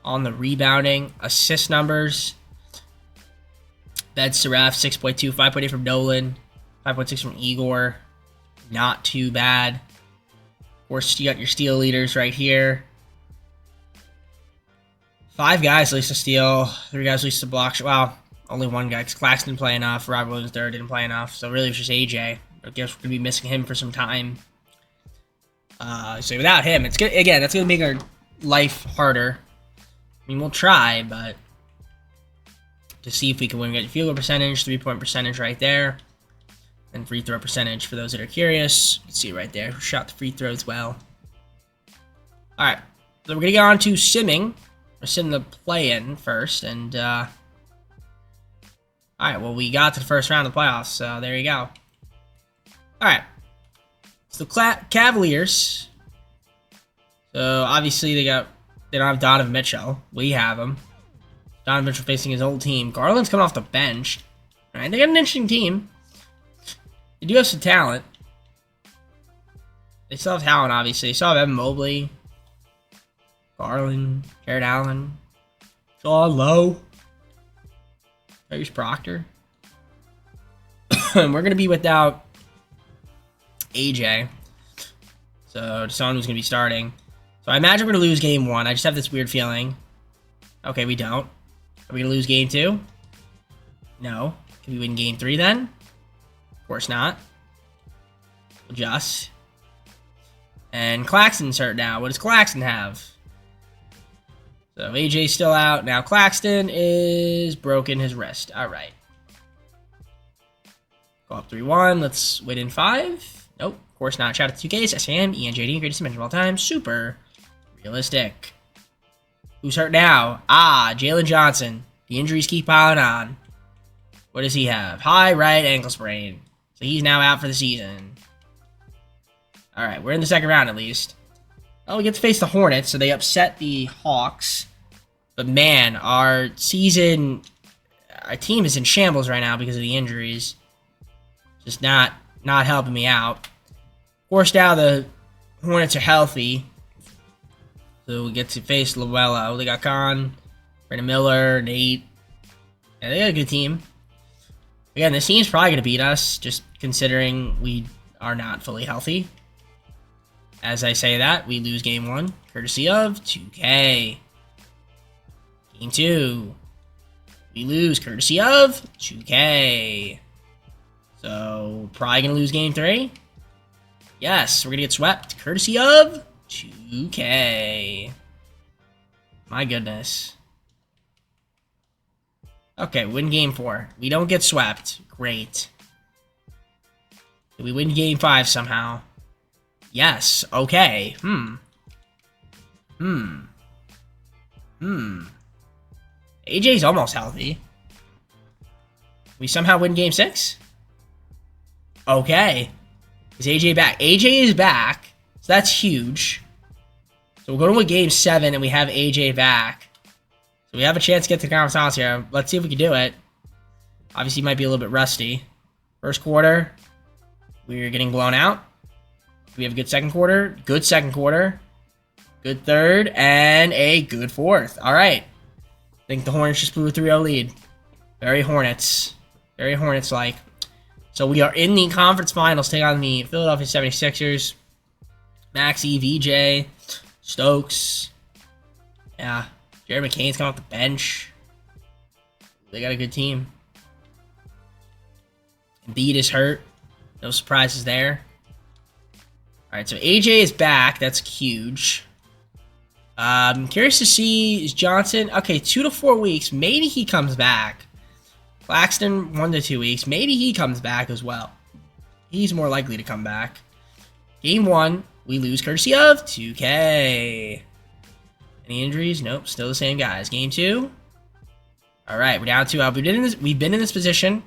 On the rebounding. Assist numbers. Bed Seraph, 6.2, 5.8 from Nolan. 5.6 from Igor. Not too bad. Of course, you got your steal leaders right here. 5 guys at least to steal. 3 guys at least to block. Well, only 1 guy because Claxton didn't play enough. Robert Williams III didn't play enough. So really, it was just AJ. I guess we're going to be missing him for some time. So without him, it's good. Again, that's going to make our life harder. I mean, we'll try, but to see if we can win. Get field goal percentage, 3-point percentage right there. And free throw percentage for those that are curious. You can see it right there. Who shot the free throws well. Alright. So we're going to get on to simming. We're sim the play-in first. And, alright, well, we got to the first round of the playoffs. So there you go. Alright. So the Cavaliers So obviously they don't have Donovan Mitchell. We have him. Donovan Mitchell facing his old team. Garland's coming off the bench. All right, they got an interesting team. They do have some talent. They still have talent, obviously. They still have Evan Mobley, Garland, Jared Allen, Shaw Lowe, Tyrese Proctor. We're going to be without AJ. So, someone who's going to be starting. So, I imagine we're going to lose game 1. I just have this weird feeling. Okay, we don't. Are we going to lose game 2? No. Can we win game 3 then? Of course not. Just. And Claxton's hurt now. What does Claxton have? So AJ's still out. Now Claxton is broken his wrist. Alright. Go up 3-1. Let's win in 5. Nope. Of course not. Shout out to 2K, SAM, ENJD, greatest dimension of all time. Super realistic. Who's hurt now? Jalen Johnson. The injuries keep piling on. What does he have? High right ankle sprain. So he's now out for the season. Alright, we're in the second round at least. Well, we get to face the Hornets, so they upset the Hawks. But man, our team is in shambles right now because of the injuries. Just not helping me out. Of course, now the Hornets are healthy. So we get to face Luella. They got Khan, Brandon Miller, Nate. Yeah, they got a good team. Again, this team's probably going to beat us, just considering we are not fully healthy. As I say that, we lose game 1, courtesy of 2K. Game 2, we lose, courtesy of 2K. So, probably going to lose game 3. Yes, we're going to get swept, courtesy of 2K. My goodness. Okay, win game 4. We don't get swept. Great. We win game 5 somehow. Yes, okay. AJ's almost healthy. We somehow win game 6? Okay. Is AJ back? AJ is back. So that's huge. So we're going to a game 7 and we have AJ back. So we have a chance to get to the conference finals here. Let's see if we can do it. Obviously, he might be a little bit rusty. First quarter, we're getting blown out. We have a good second quarter. Good second quarter. Good third. And a good fourth. All right. I think the Hornets just blew a 3-0 lead. Very Hornets. Very Hornets-like. So we are in the conference finals. Take on the Philadelphia 76ers. Maxey, VJ, Stokes. Yeah. Jared McCain's coming off the bench. They got a good team. Embiid is hurt. No surprises there. Alright, so AJ is back. That's huge. Curious to see, is Johnson... Okay, 2 to 4 weeks. Maybe he comes back. Claxton, 1 to 2 weeks. Maybe he comes back as well. He's more likely to come back. Game 1, we lose courtesy of 2K. Any injuries? Nope, still the same guys. Game 2. Alright, we're down 2. We've been in this position.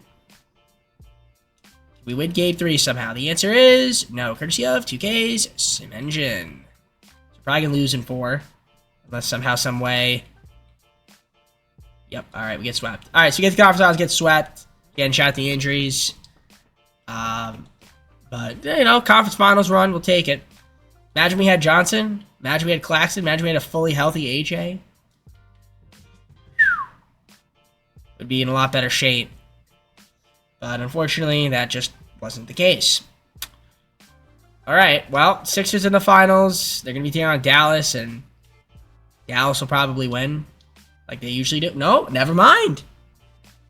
We win game 3 somehow. The answer is no, courtesy of 2K's Sim Engine. So probably gonna lose in 4. Unless somehow, some way. Yep, alright, we get swept. Alright, so we get the conference finals, get swept. Again, shout out the injuries. But, you know, conference finals run, we'll take it. Imagine we had Johnson. Imagine we had Claxton. Imagine we had a fully healthy AJ. Would be in a lot better shape. But unfortunately, that just wasn't the case. Alright, well, Sixers in the finals. They're going to be taking on Dallas, and Dallas will probably win. Like they usually do. No, never mind.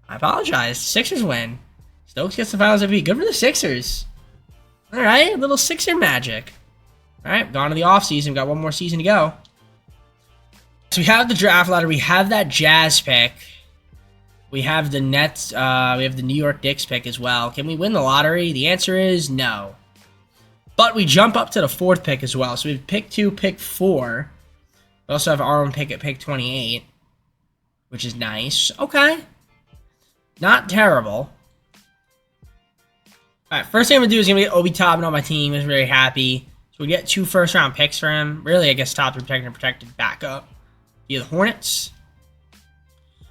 I apologize. Sixers win. Stokes gets the finals MVP. Good for the Sixers. Alright, a little Sixer magic. Alright, gone to the offseason. Got one more season to go. So we have the draft ladder. We have that Jazz pick. We have the Nets. We have the New York Knicks pick as well. Can we win the lottery? The answer is no. But we jump up to the 4th pick as well. So we have pick 2, pick 4. We also have our own pick at pick 28. Which is nice. Okay. Not terrible. Alright, first thing I'm going to do is going to get Obi Toppin on my team. I'm very happy. So we get 2 first-round picks for him. Really, I guess top 3 protected and protected backup via the Hornets.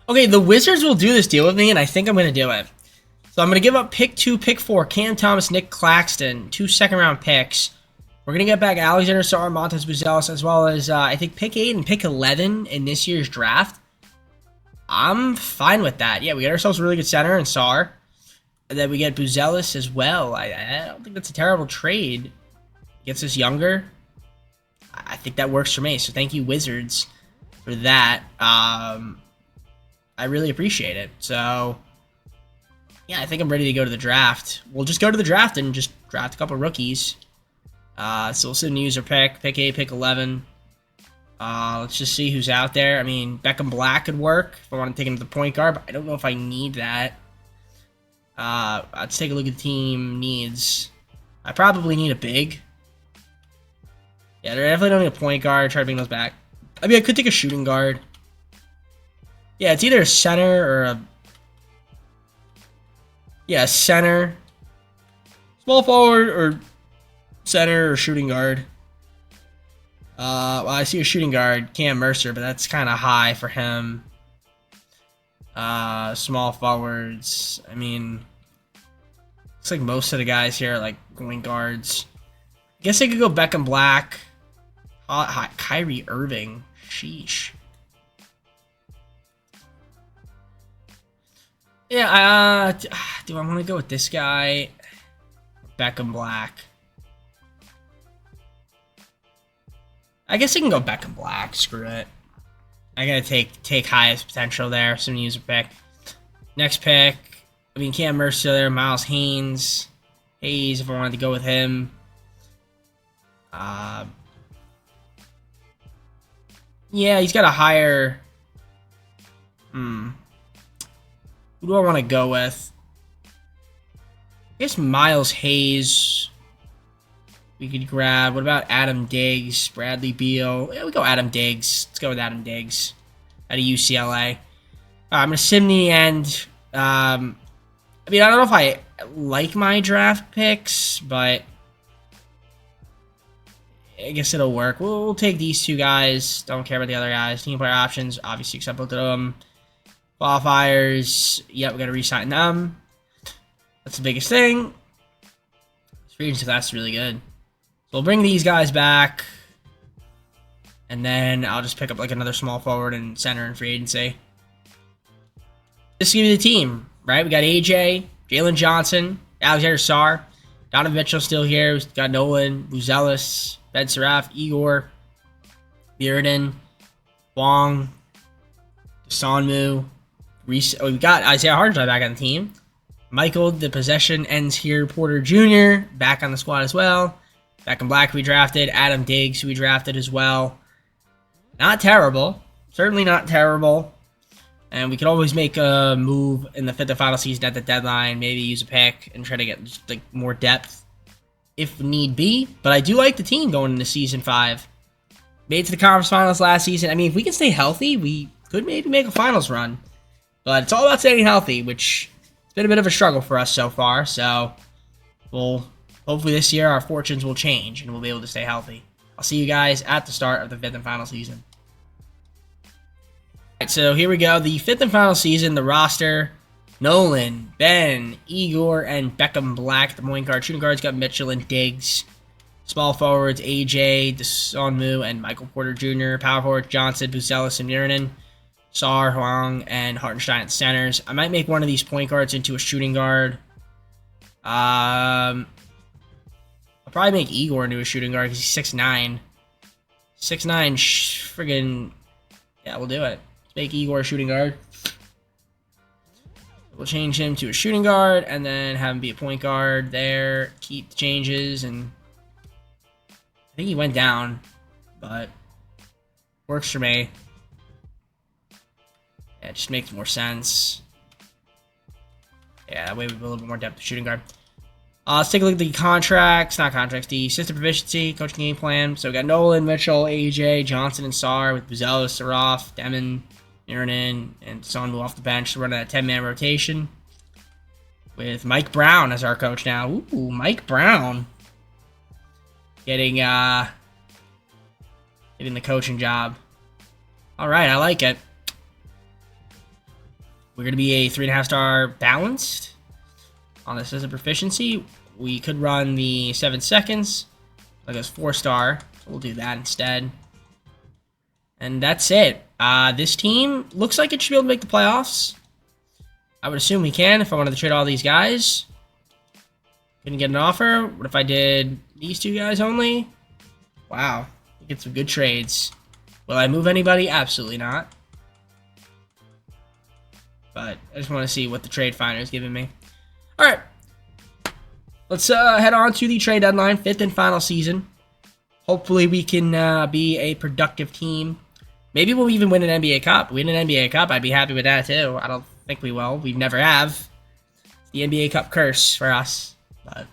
Okay, the Wizards will do this deal with me, and I think I'm going to do it. So I'm going to give up pick 2, pick 4, Cam Thomas, Nick Claxton, 2 second-round picks. We're going to get back Alexander Sarr, Montes Buzelis, as well as, I think, pick 8 and pick 11 in this year's draft. I'm fine with that. Yeah, we get ourselves a really good center in Sarr. And then we get Buzelis as well. I don't think that's a terrible trade. Gets us younger. I think that works for me. So thank you, Wizards, for that. I really appreciate it. So, yeah, I think I'm ready to go to the draft. We'll just go to the draft and just draft a couple rookies. So we'll send user pick 8, pick 11. Let's just see who's out there. I mean, Beckham Black could work if I want to take him to the point guard, but I don't know if I need that. Let's take a look at the team needs. I probably need a big. Yeah, they definitely don't need a point guard. Try to bring those back. I mean, I could take a shooting guard. Yeah, it's either a center or a... Yeah, center. Small forward or center or shooting guard. Well, I see a shooting guard, Cam Mercer, but that's kind of high for him. Small forwards. I mean, looks like most of the guys here are like point guards. I guess I could go Beckham Black. Kyrie Irving. Sheesh. Yeah, do I want to go with this guy? Beckham Black. I guess I can go Beckham Black. Screw it. I gotta take highest potential there. So I'm gonna use a pick. Next pick. I mean, Cam Mercer there. Miles Hayes, if I wanted to go with him. Yeah, he's got a higher... Who do I want to go with? I guess Miles Hayes we could grab. What about Adam Diggs, Bradley Beal? Yeah, we go Adam Diggs. Let's go with Adam Diggs out of UCLA. I'm going to sim the end. I mean, I don't know if I like my draft picks, but I guess it'll work. We'll take these 2 guys. Don't care about the other guys. Team player options, obviously, accept both of them. Qualifiers, yep, we got to re-sign them. That's the biggest thing. Free agency, that's really good. So we'll bring these guys back. And then I'll just pick up like another small forward and center in free agency. This is going to be the team, right? We got AJ, Jalen Johnson, Alexander Sarr, Donovan Mitchell still here. We've got Nolan, Buzelis, Ben Seraph, Igor, Bearden, Wong, Sonmu. We've got Isaiah Hartenstein back on the team. Michael, the possession ends here. Porter Jr. back on the squad as well. Beckham Black we drafted. Adam Diggs we drafted as well. Not terrible. Certainly not terrible. And we could always make a move in the 5th and final season at the deadline. Maybe use a pick and try to get just like more depth if need be. But I do like the team going into season 5. Made it to the conference finals last season. I mean, if we can stay healthy, we could maybe make a finals run. But it's all about staying healthy, which has been a bit of a struggle for us so far. So we'll hopefully this year our fortunes will change and we'll be able to stay healthy. I'll see you guys at the start of the 5th and final season. Alright, so here we go. The 5th and final season, the roster. Nolan, Ben, Igor, and Beckham Black. The point guard. Shooting guards got Mitchell and Diggs. Small forwards, AJ, Desonmu, and Michael Porter Jr. Power forwards, Johnson, Buzelis, and Miranin. Sarr, Huang, and Hartenstein at centers. I might make one of these point guards into a shooting guard. I'll probably make Igor into a shooting guard because he's 6'9". 6'9", friggin'... Yeah, we'll do it. Let's make Igor a shooting guard. We'll change him to a shooting guard and then have him be a point guard there. Keep the changes, and... I think he went down, but... Works for me. Yeah, it just makes more sense. Yeah, that way we have a little bit more depth of shooting guard. Let's take a look at the contracts. Not contracts, the system proficiency, coaching game plan. So we got Nolan, Mitchell, AJ, Johnson, and Sarr with Buzelis, Seraph, Demon, Miranin, and Sonmu off the bench. So we're running a 10-man rotation with Mike Brown as our coach now. Ooh, Mike Brown. getting the coaching job. All right, I like it. We're going to be a 3.5-star balanced on this as a proficiency. We could run the 7 seconds, like it's 4-star. So we'll do that instead. And that's it. This team looks like it should be able to make the playoffs. I would assume we can if I wanted to trade all these guys. Couldn't get an offer. What if I did these 2 guys only? Wow. Get some good trades. Will I move anybody? Absolutely not. But I just want to see what the trade finder is giving me. All right. Let's head on to the trade deadline, 5th and final season. Hopefully we can be a productive team. Maybe we'll even win an NBA Cup. Win an NBA Cup, I'd be happy with that too. I don't think we will. We never have. It's the NBA Cup curse for us. But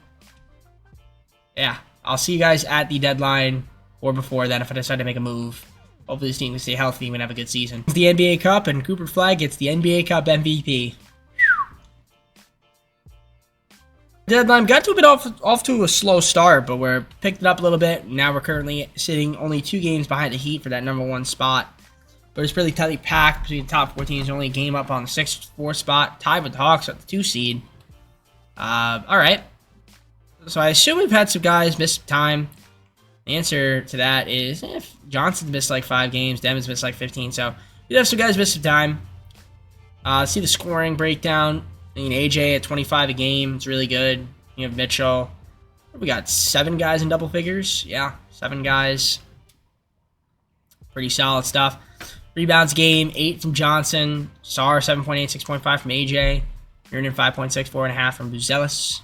yeah, I'll see you guys at the deadline or before then if I decide to make a move. Hopefully this team can stay healthy and have a good season. It's the NBA Cup, and Cooper Flag gets the NBA Cup MVP. Deadline got to a bit off to a slow start, but we're picked it up a little bit. Now we're currently sitting only 2 games behind the Heat for that #1 spot. But it's really tightly packed between the top 4 teams. Only a game up on the 6-4 spot, tied with the Hawks at the 2 seed. All right. So I assume we've had some guys miss some time. The answer to that is if Johnson's missed like 5 games, Demon's missed like 15. So we have some guys miss some time. See the scoring breakdown. I mean, AJ at 25 a game. It's really good. You have Mitchell. We got 7 guys in double figures. Yeah, 7 guys. Pretty solid stuff. Rebounds game, 8 from Johnson. Sar, 7.8, 6.5 from AJ. Urinin, 5.6, 4.5 from Buzelis.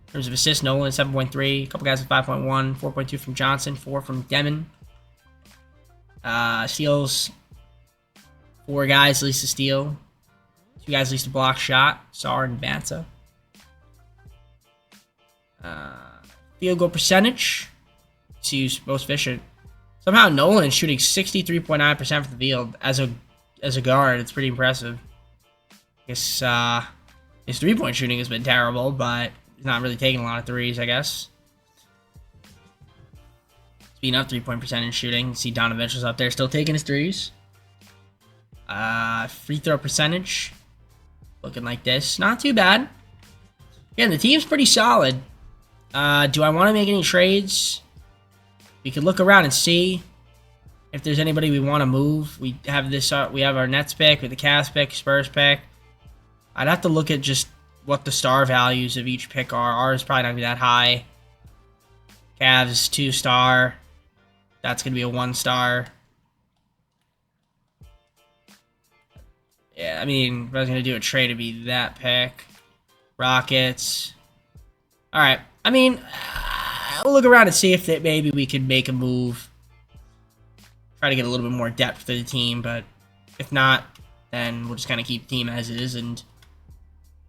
In terms of assists, Nolan, 7.3. A couple guys with 5.1. 4.2 from Johnson. 4 from Demon. Steals, 4 guys at least to steal. 2 guys at least to block shot. Sar and Banza. Field goal percentage. Let's use most efficient. Somehow Nolan is shooting 63.9% from the field as a guard. It's pretty impressive. I guess his 3-point shooting has been terrible, but he's not really taking a lot of threes, I guess. Speeding up 3-point percentage shooting. You see Donovan Mitchell's up there still taking his threes. Free throw percentage. Looking like this. Not too bad. Again, the team's pretty solid. Do I want to make any trades? We could look around and see if there's anybody we want to move. We have this. We have our Nets pick, with the Cavs pick, Spurs pick. I'd have to look at just what the star values of each pick are. Ours probably not gonna be that high. Cavs 2-star. That's gonna be a 1-star. Yeah, I mean, if I was gonna do a trade, it'd be that pick. Rockets. All right. I mean, I'll look around and see if maybe we could make a move. Try to get a little bit more depth to the team, but if not, then we'll just kind of keep the team as is and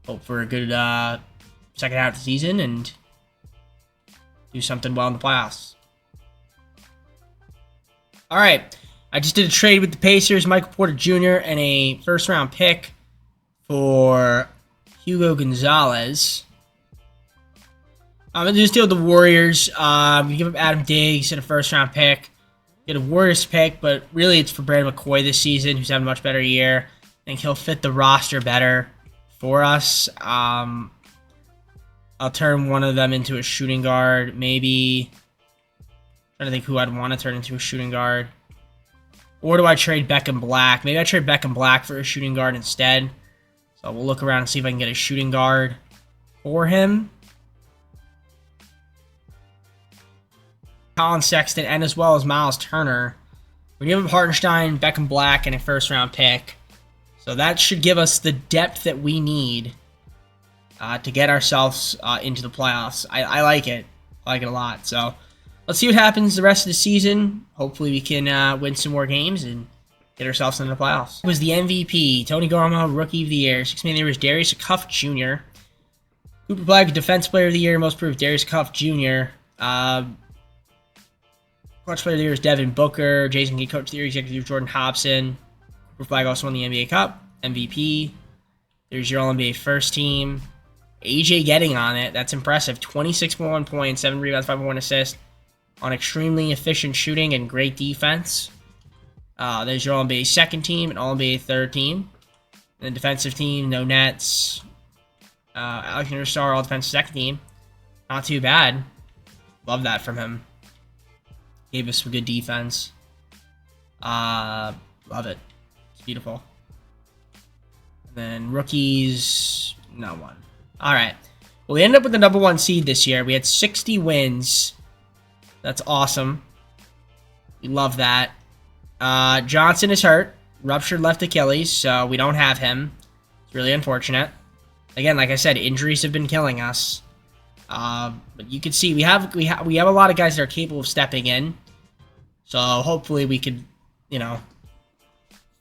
hope for a good second half of the season and do something well in the playoffs. All right. I just did a trade with the Pacers, Michael Porter Jr., and a first-round pick for Hugo Gonzalez. I'm going to just deal with the Warriors. We give up Adam Diggs and a first-round pick. Get a Warriors pick, but really it's for Brandon McCoy this season, who's having a much better year. I think he'll fit the roster better for us. I'll turn one of them into a shooting guard. Maybe. I'm trying to think who I'd want to turn into a shooting guard. Or do I trade Beckham Black? Maybe I trade Beckham Black for a shooting guard instead. So we'll look around and see if I can get a shooting guard for him. Colin Sexton, and as well as Miles Turner. We give him Hartenstein, Beckham Black, and a first-round pick. So that should give us the depth that we need to get ourselves into the playoffs. I like it. I like it a lot. So let's see what happens the rest of the season. Hopefully we can win some more games and get ourselves into the playoffs. It was the MVP, Tony Garmo, Rookie of the Year. 6th man of the year was Darius Cuff Jr. Cooper Flag, Defense Player of the Year, most proved Darius Cuff Jr. Clutch Player of the Year is Devin Booker. Jason Kidd, Coach of the Year, Executive Jordan Hobson. Cooper Flag also won the NBA Cup. MVP. There's your All-NBA first team. AJ getting on it. That's impressive. 26.1 points, 7 rebounds, 5.1 assists. on extremely efficient shooting and great defense. There's your All-NBA second team and All-NBA third team. And the defensive team, no nets. Alexander Starr, all defensive second team. Not too bad. Love that from him. Gave us some good defense. Love it. It's beautiful. And then rookies, not one. All right. Well, we ended up with the number 1 seed this year. We had 60 wins. That's awesome. We love that. Johnson is hurt. Ruptured left Achilles, so we don't have him. It's really unfortunate. Again, like I said, injuries have been killing us. But you can see we have a lot of guys that are capable of stepping in. So hopefully we could, you know,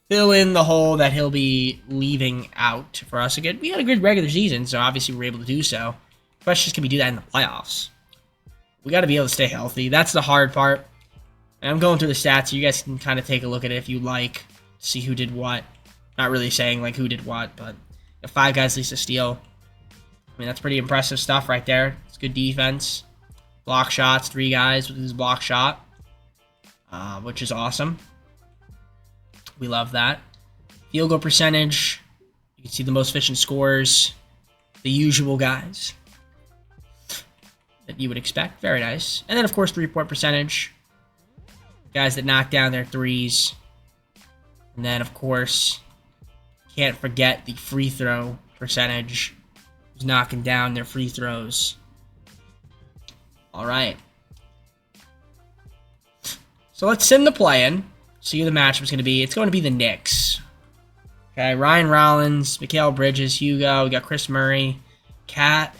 fill in the hole that he'll be leaving out for us again. We had a good regular season, so obviously we were able to do so. The question is, can we do that in the playoffs? We got to be able to stay healthy. That's the hard part. And I'm going through the stats. So you guys can kind of take a look at it if you like. See who did what. Not really saying like who did what, but 5 guys at least a steal. I mean, that's pretty impressive stuff right there. It's good defense. Block shots, 3 guys with his block shot, which is awesome. We love that. Field goal percentage. You can see the most efficient scorers. The usual guys that you would expect. Very nice. And then, of course, 3-point percentage. Guys that knock down their threes. And then, of course, can't forget the free throw percentage. Who's knocking down their free throws. All right. So let's send the play-in. See who the matchup's going to be. It's going to be the Knicks. Okay, Ryan Rollins, Mikal Bridges, Hugo. We got Chris Murray, Cat.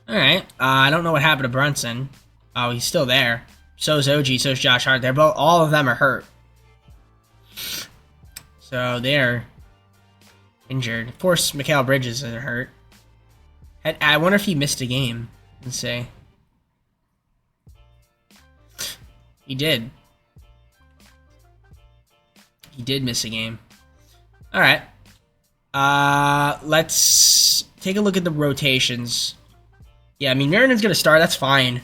All right. I don't know what happened to Brunson. Oh, he's still there. So's OG, so's Josh Hart. They're both. All of them are hurt. So they're injured. Of course, Mikal Bridges is hurt. I wonder if he missed a game. Let's see. He did. He did miss a game. All right. Let's take a look at the rotations. Yeah, I mean, Marinen's going to start. That's fine.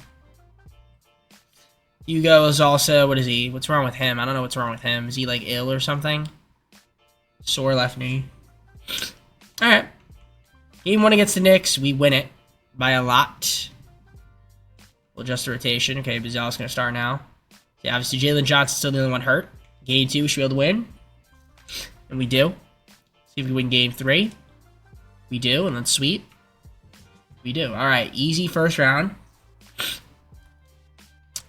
Hugo is also... What is he? What's wrong with him? I don't know what's wrong with him. Is he, like, ill or something? Sore left knee. All right. Game 1 against the Knicks. We win it by a lot. We'll adjust the rotation. Okay, Bazel's going to start now. Yeah, obviously Jalen Johnson's still the only one hurt. Game 2, we should be able to win. And we do. See if we win game 3. We do, and then sweep. We do. All right, easy first round.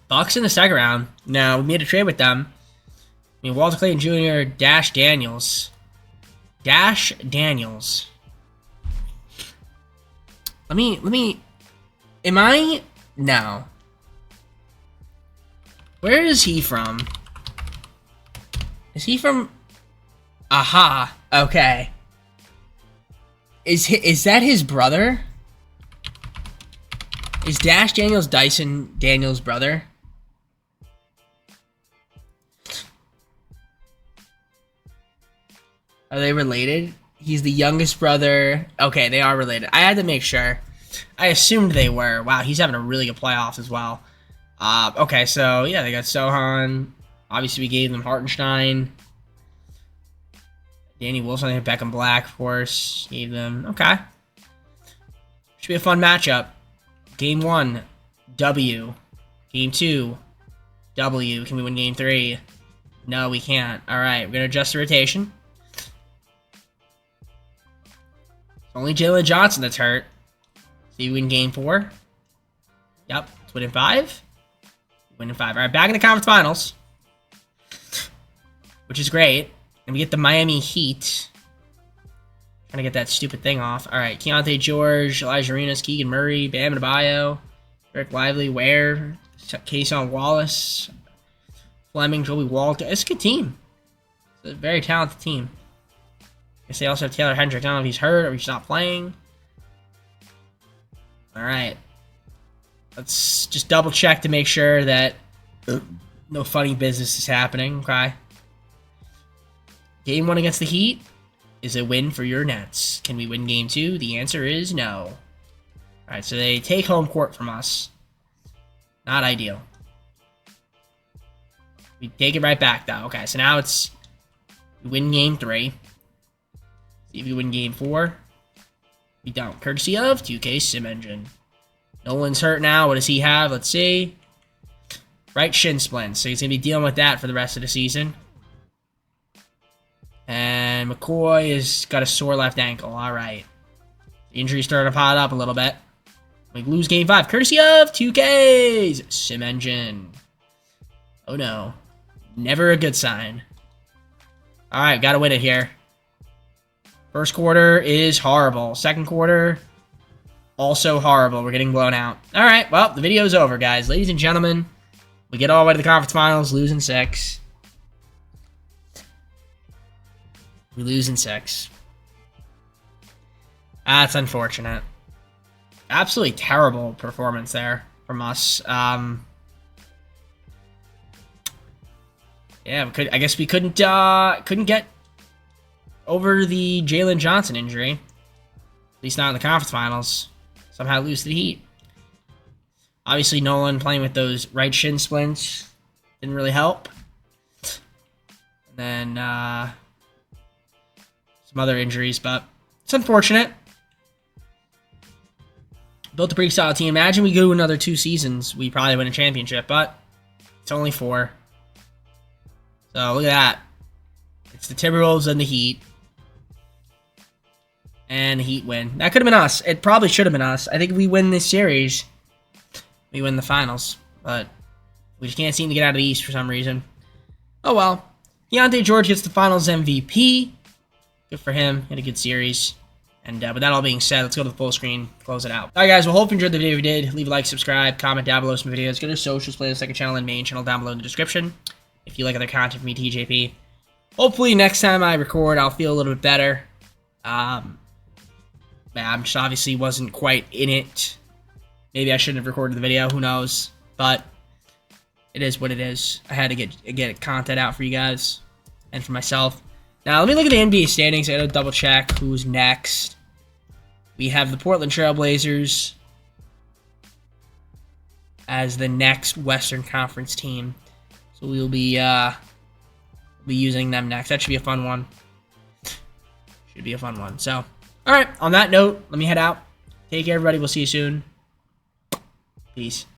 Bucks in the second round. Now, we made a trade with them. I mean, Walter Clayton Jr., Dash Daniels. Dash Daniels. Let me... Am I... No. Where is he from? Is he from... Aha. Okay. Is that his brother? Is Dash Daniels Dyson Daniels' brother? Are they related? He's the youngest brother. Okay, they are related. I had to make sure. I assumed they were. Wow, he's having a really good playoffs as well. Okay, so, yeah, they got Sohan. Obviously, we gave them Hartenstein. Danny Wilson, I think Beckham Black, of course. Gave them... Okay. Should be a fun matchup. Game 1, W. Game 2, W. Can we win Game 3? No, we can't. All right, we're going to adjust the rotation. It's only Jalen Johnson that's hurt. See, we win Game 4. Yep, let's win in 5. Win in 5. All right, back in the conference finals, which is great. And we get the Miami Heat. Trying to get that stupid thing off. All right, Keontae George, Elijah Arenas, Keegan Murray, Bam Adebayo, Eric Lively, Ware, Kason Wallace, Fleming, Joey Walter. It's a good team. It's a very talented team. I guess they also have Taylor Hendrick. I don't know if he's hurt or he's not playing. All right. Let's just double check to make sure that no funny business is happening. Okay. Game 1 against the Heat is a win for your Nets. Can we win Game 2? The answer is no. All Alright, so they take home court from us. Not ideal. We take it right back, though. Okay, so now it's... We win game 3. See if we win game 4. We don't. Courtesy of 2K Sim Engine. Nolan's hurt now. What does he have? Let's see. Right shin splint. So he's going to be dealing with that for the rest of the season. And McCoy has got a sore left ankle. All right. The injury's starting to pile up a little bit. We lose game 5. Courtesy of 2K's Sim Engine. Oh, no. Never a good sign. All right, got to win it here. First quarter is horrible. Second quarter, also horrible. We're getting blown out. All right, well, the video's over, guys. Ladies and gentlemen, we get all the way to the conference finals, losing 6. We lose in 6. That's unfortunate. Absolutely terrible performance there from us. Yeah, I guess we couldn't get over the Jalen Johnson injury. At least not in the conference finals. Somehow lose to the Heat. Obviously, Nolan playing with those right shin splints didn't really help. And then some other injuries, but it's unfortunate. Built a pretty solid team. Imagine we go another 2 seasons, we probably win a championship, but it's only 4. So look at that. It's the Timberwolves and the Heat. And the Heat win. That could have been us. It probably should have been us. I think if we win this series, we win the finals. But we just can't seem to get out of the East for some reason. Oh well. Deontay George gets the finals MVP. Good for him. He had a good series. And with that all being said, let's go to the full screen, close it out. Alright guys, well, hope you enjoyed the video. If you did, leave a like, subscribe, comment down below some videos. Go to socials, play the second channel and main channel down below in the description. If you like other content from me, TJP. Hopefully next time I record, I'll feel a little bit better. I'm just obviously wasn't quite in it. Maybe I shouldn't have recorded the video, who knows. But it is what it is. I had to get content out for you guys and for myself. Now, let me look at the NBA standings. I gotta double check who's next. We have the Portland Trail Blazers as the next Western Conference team. So we'll be using them next. That should be a fun one. Should be a fun one. So, all right. On that note, let me head out. Take care, everybody. We'll see you soon. Peace.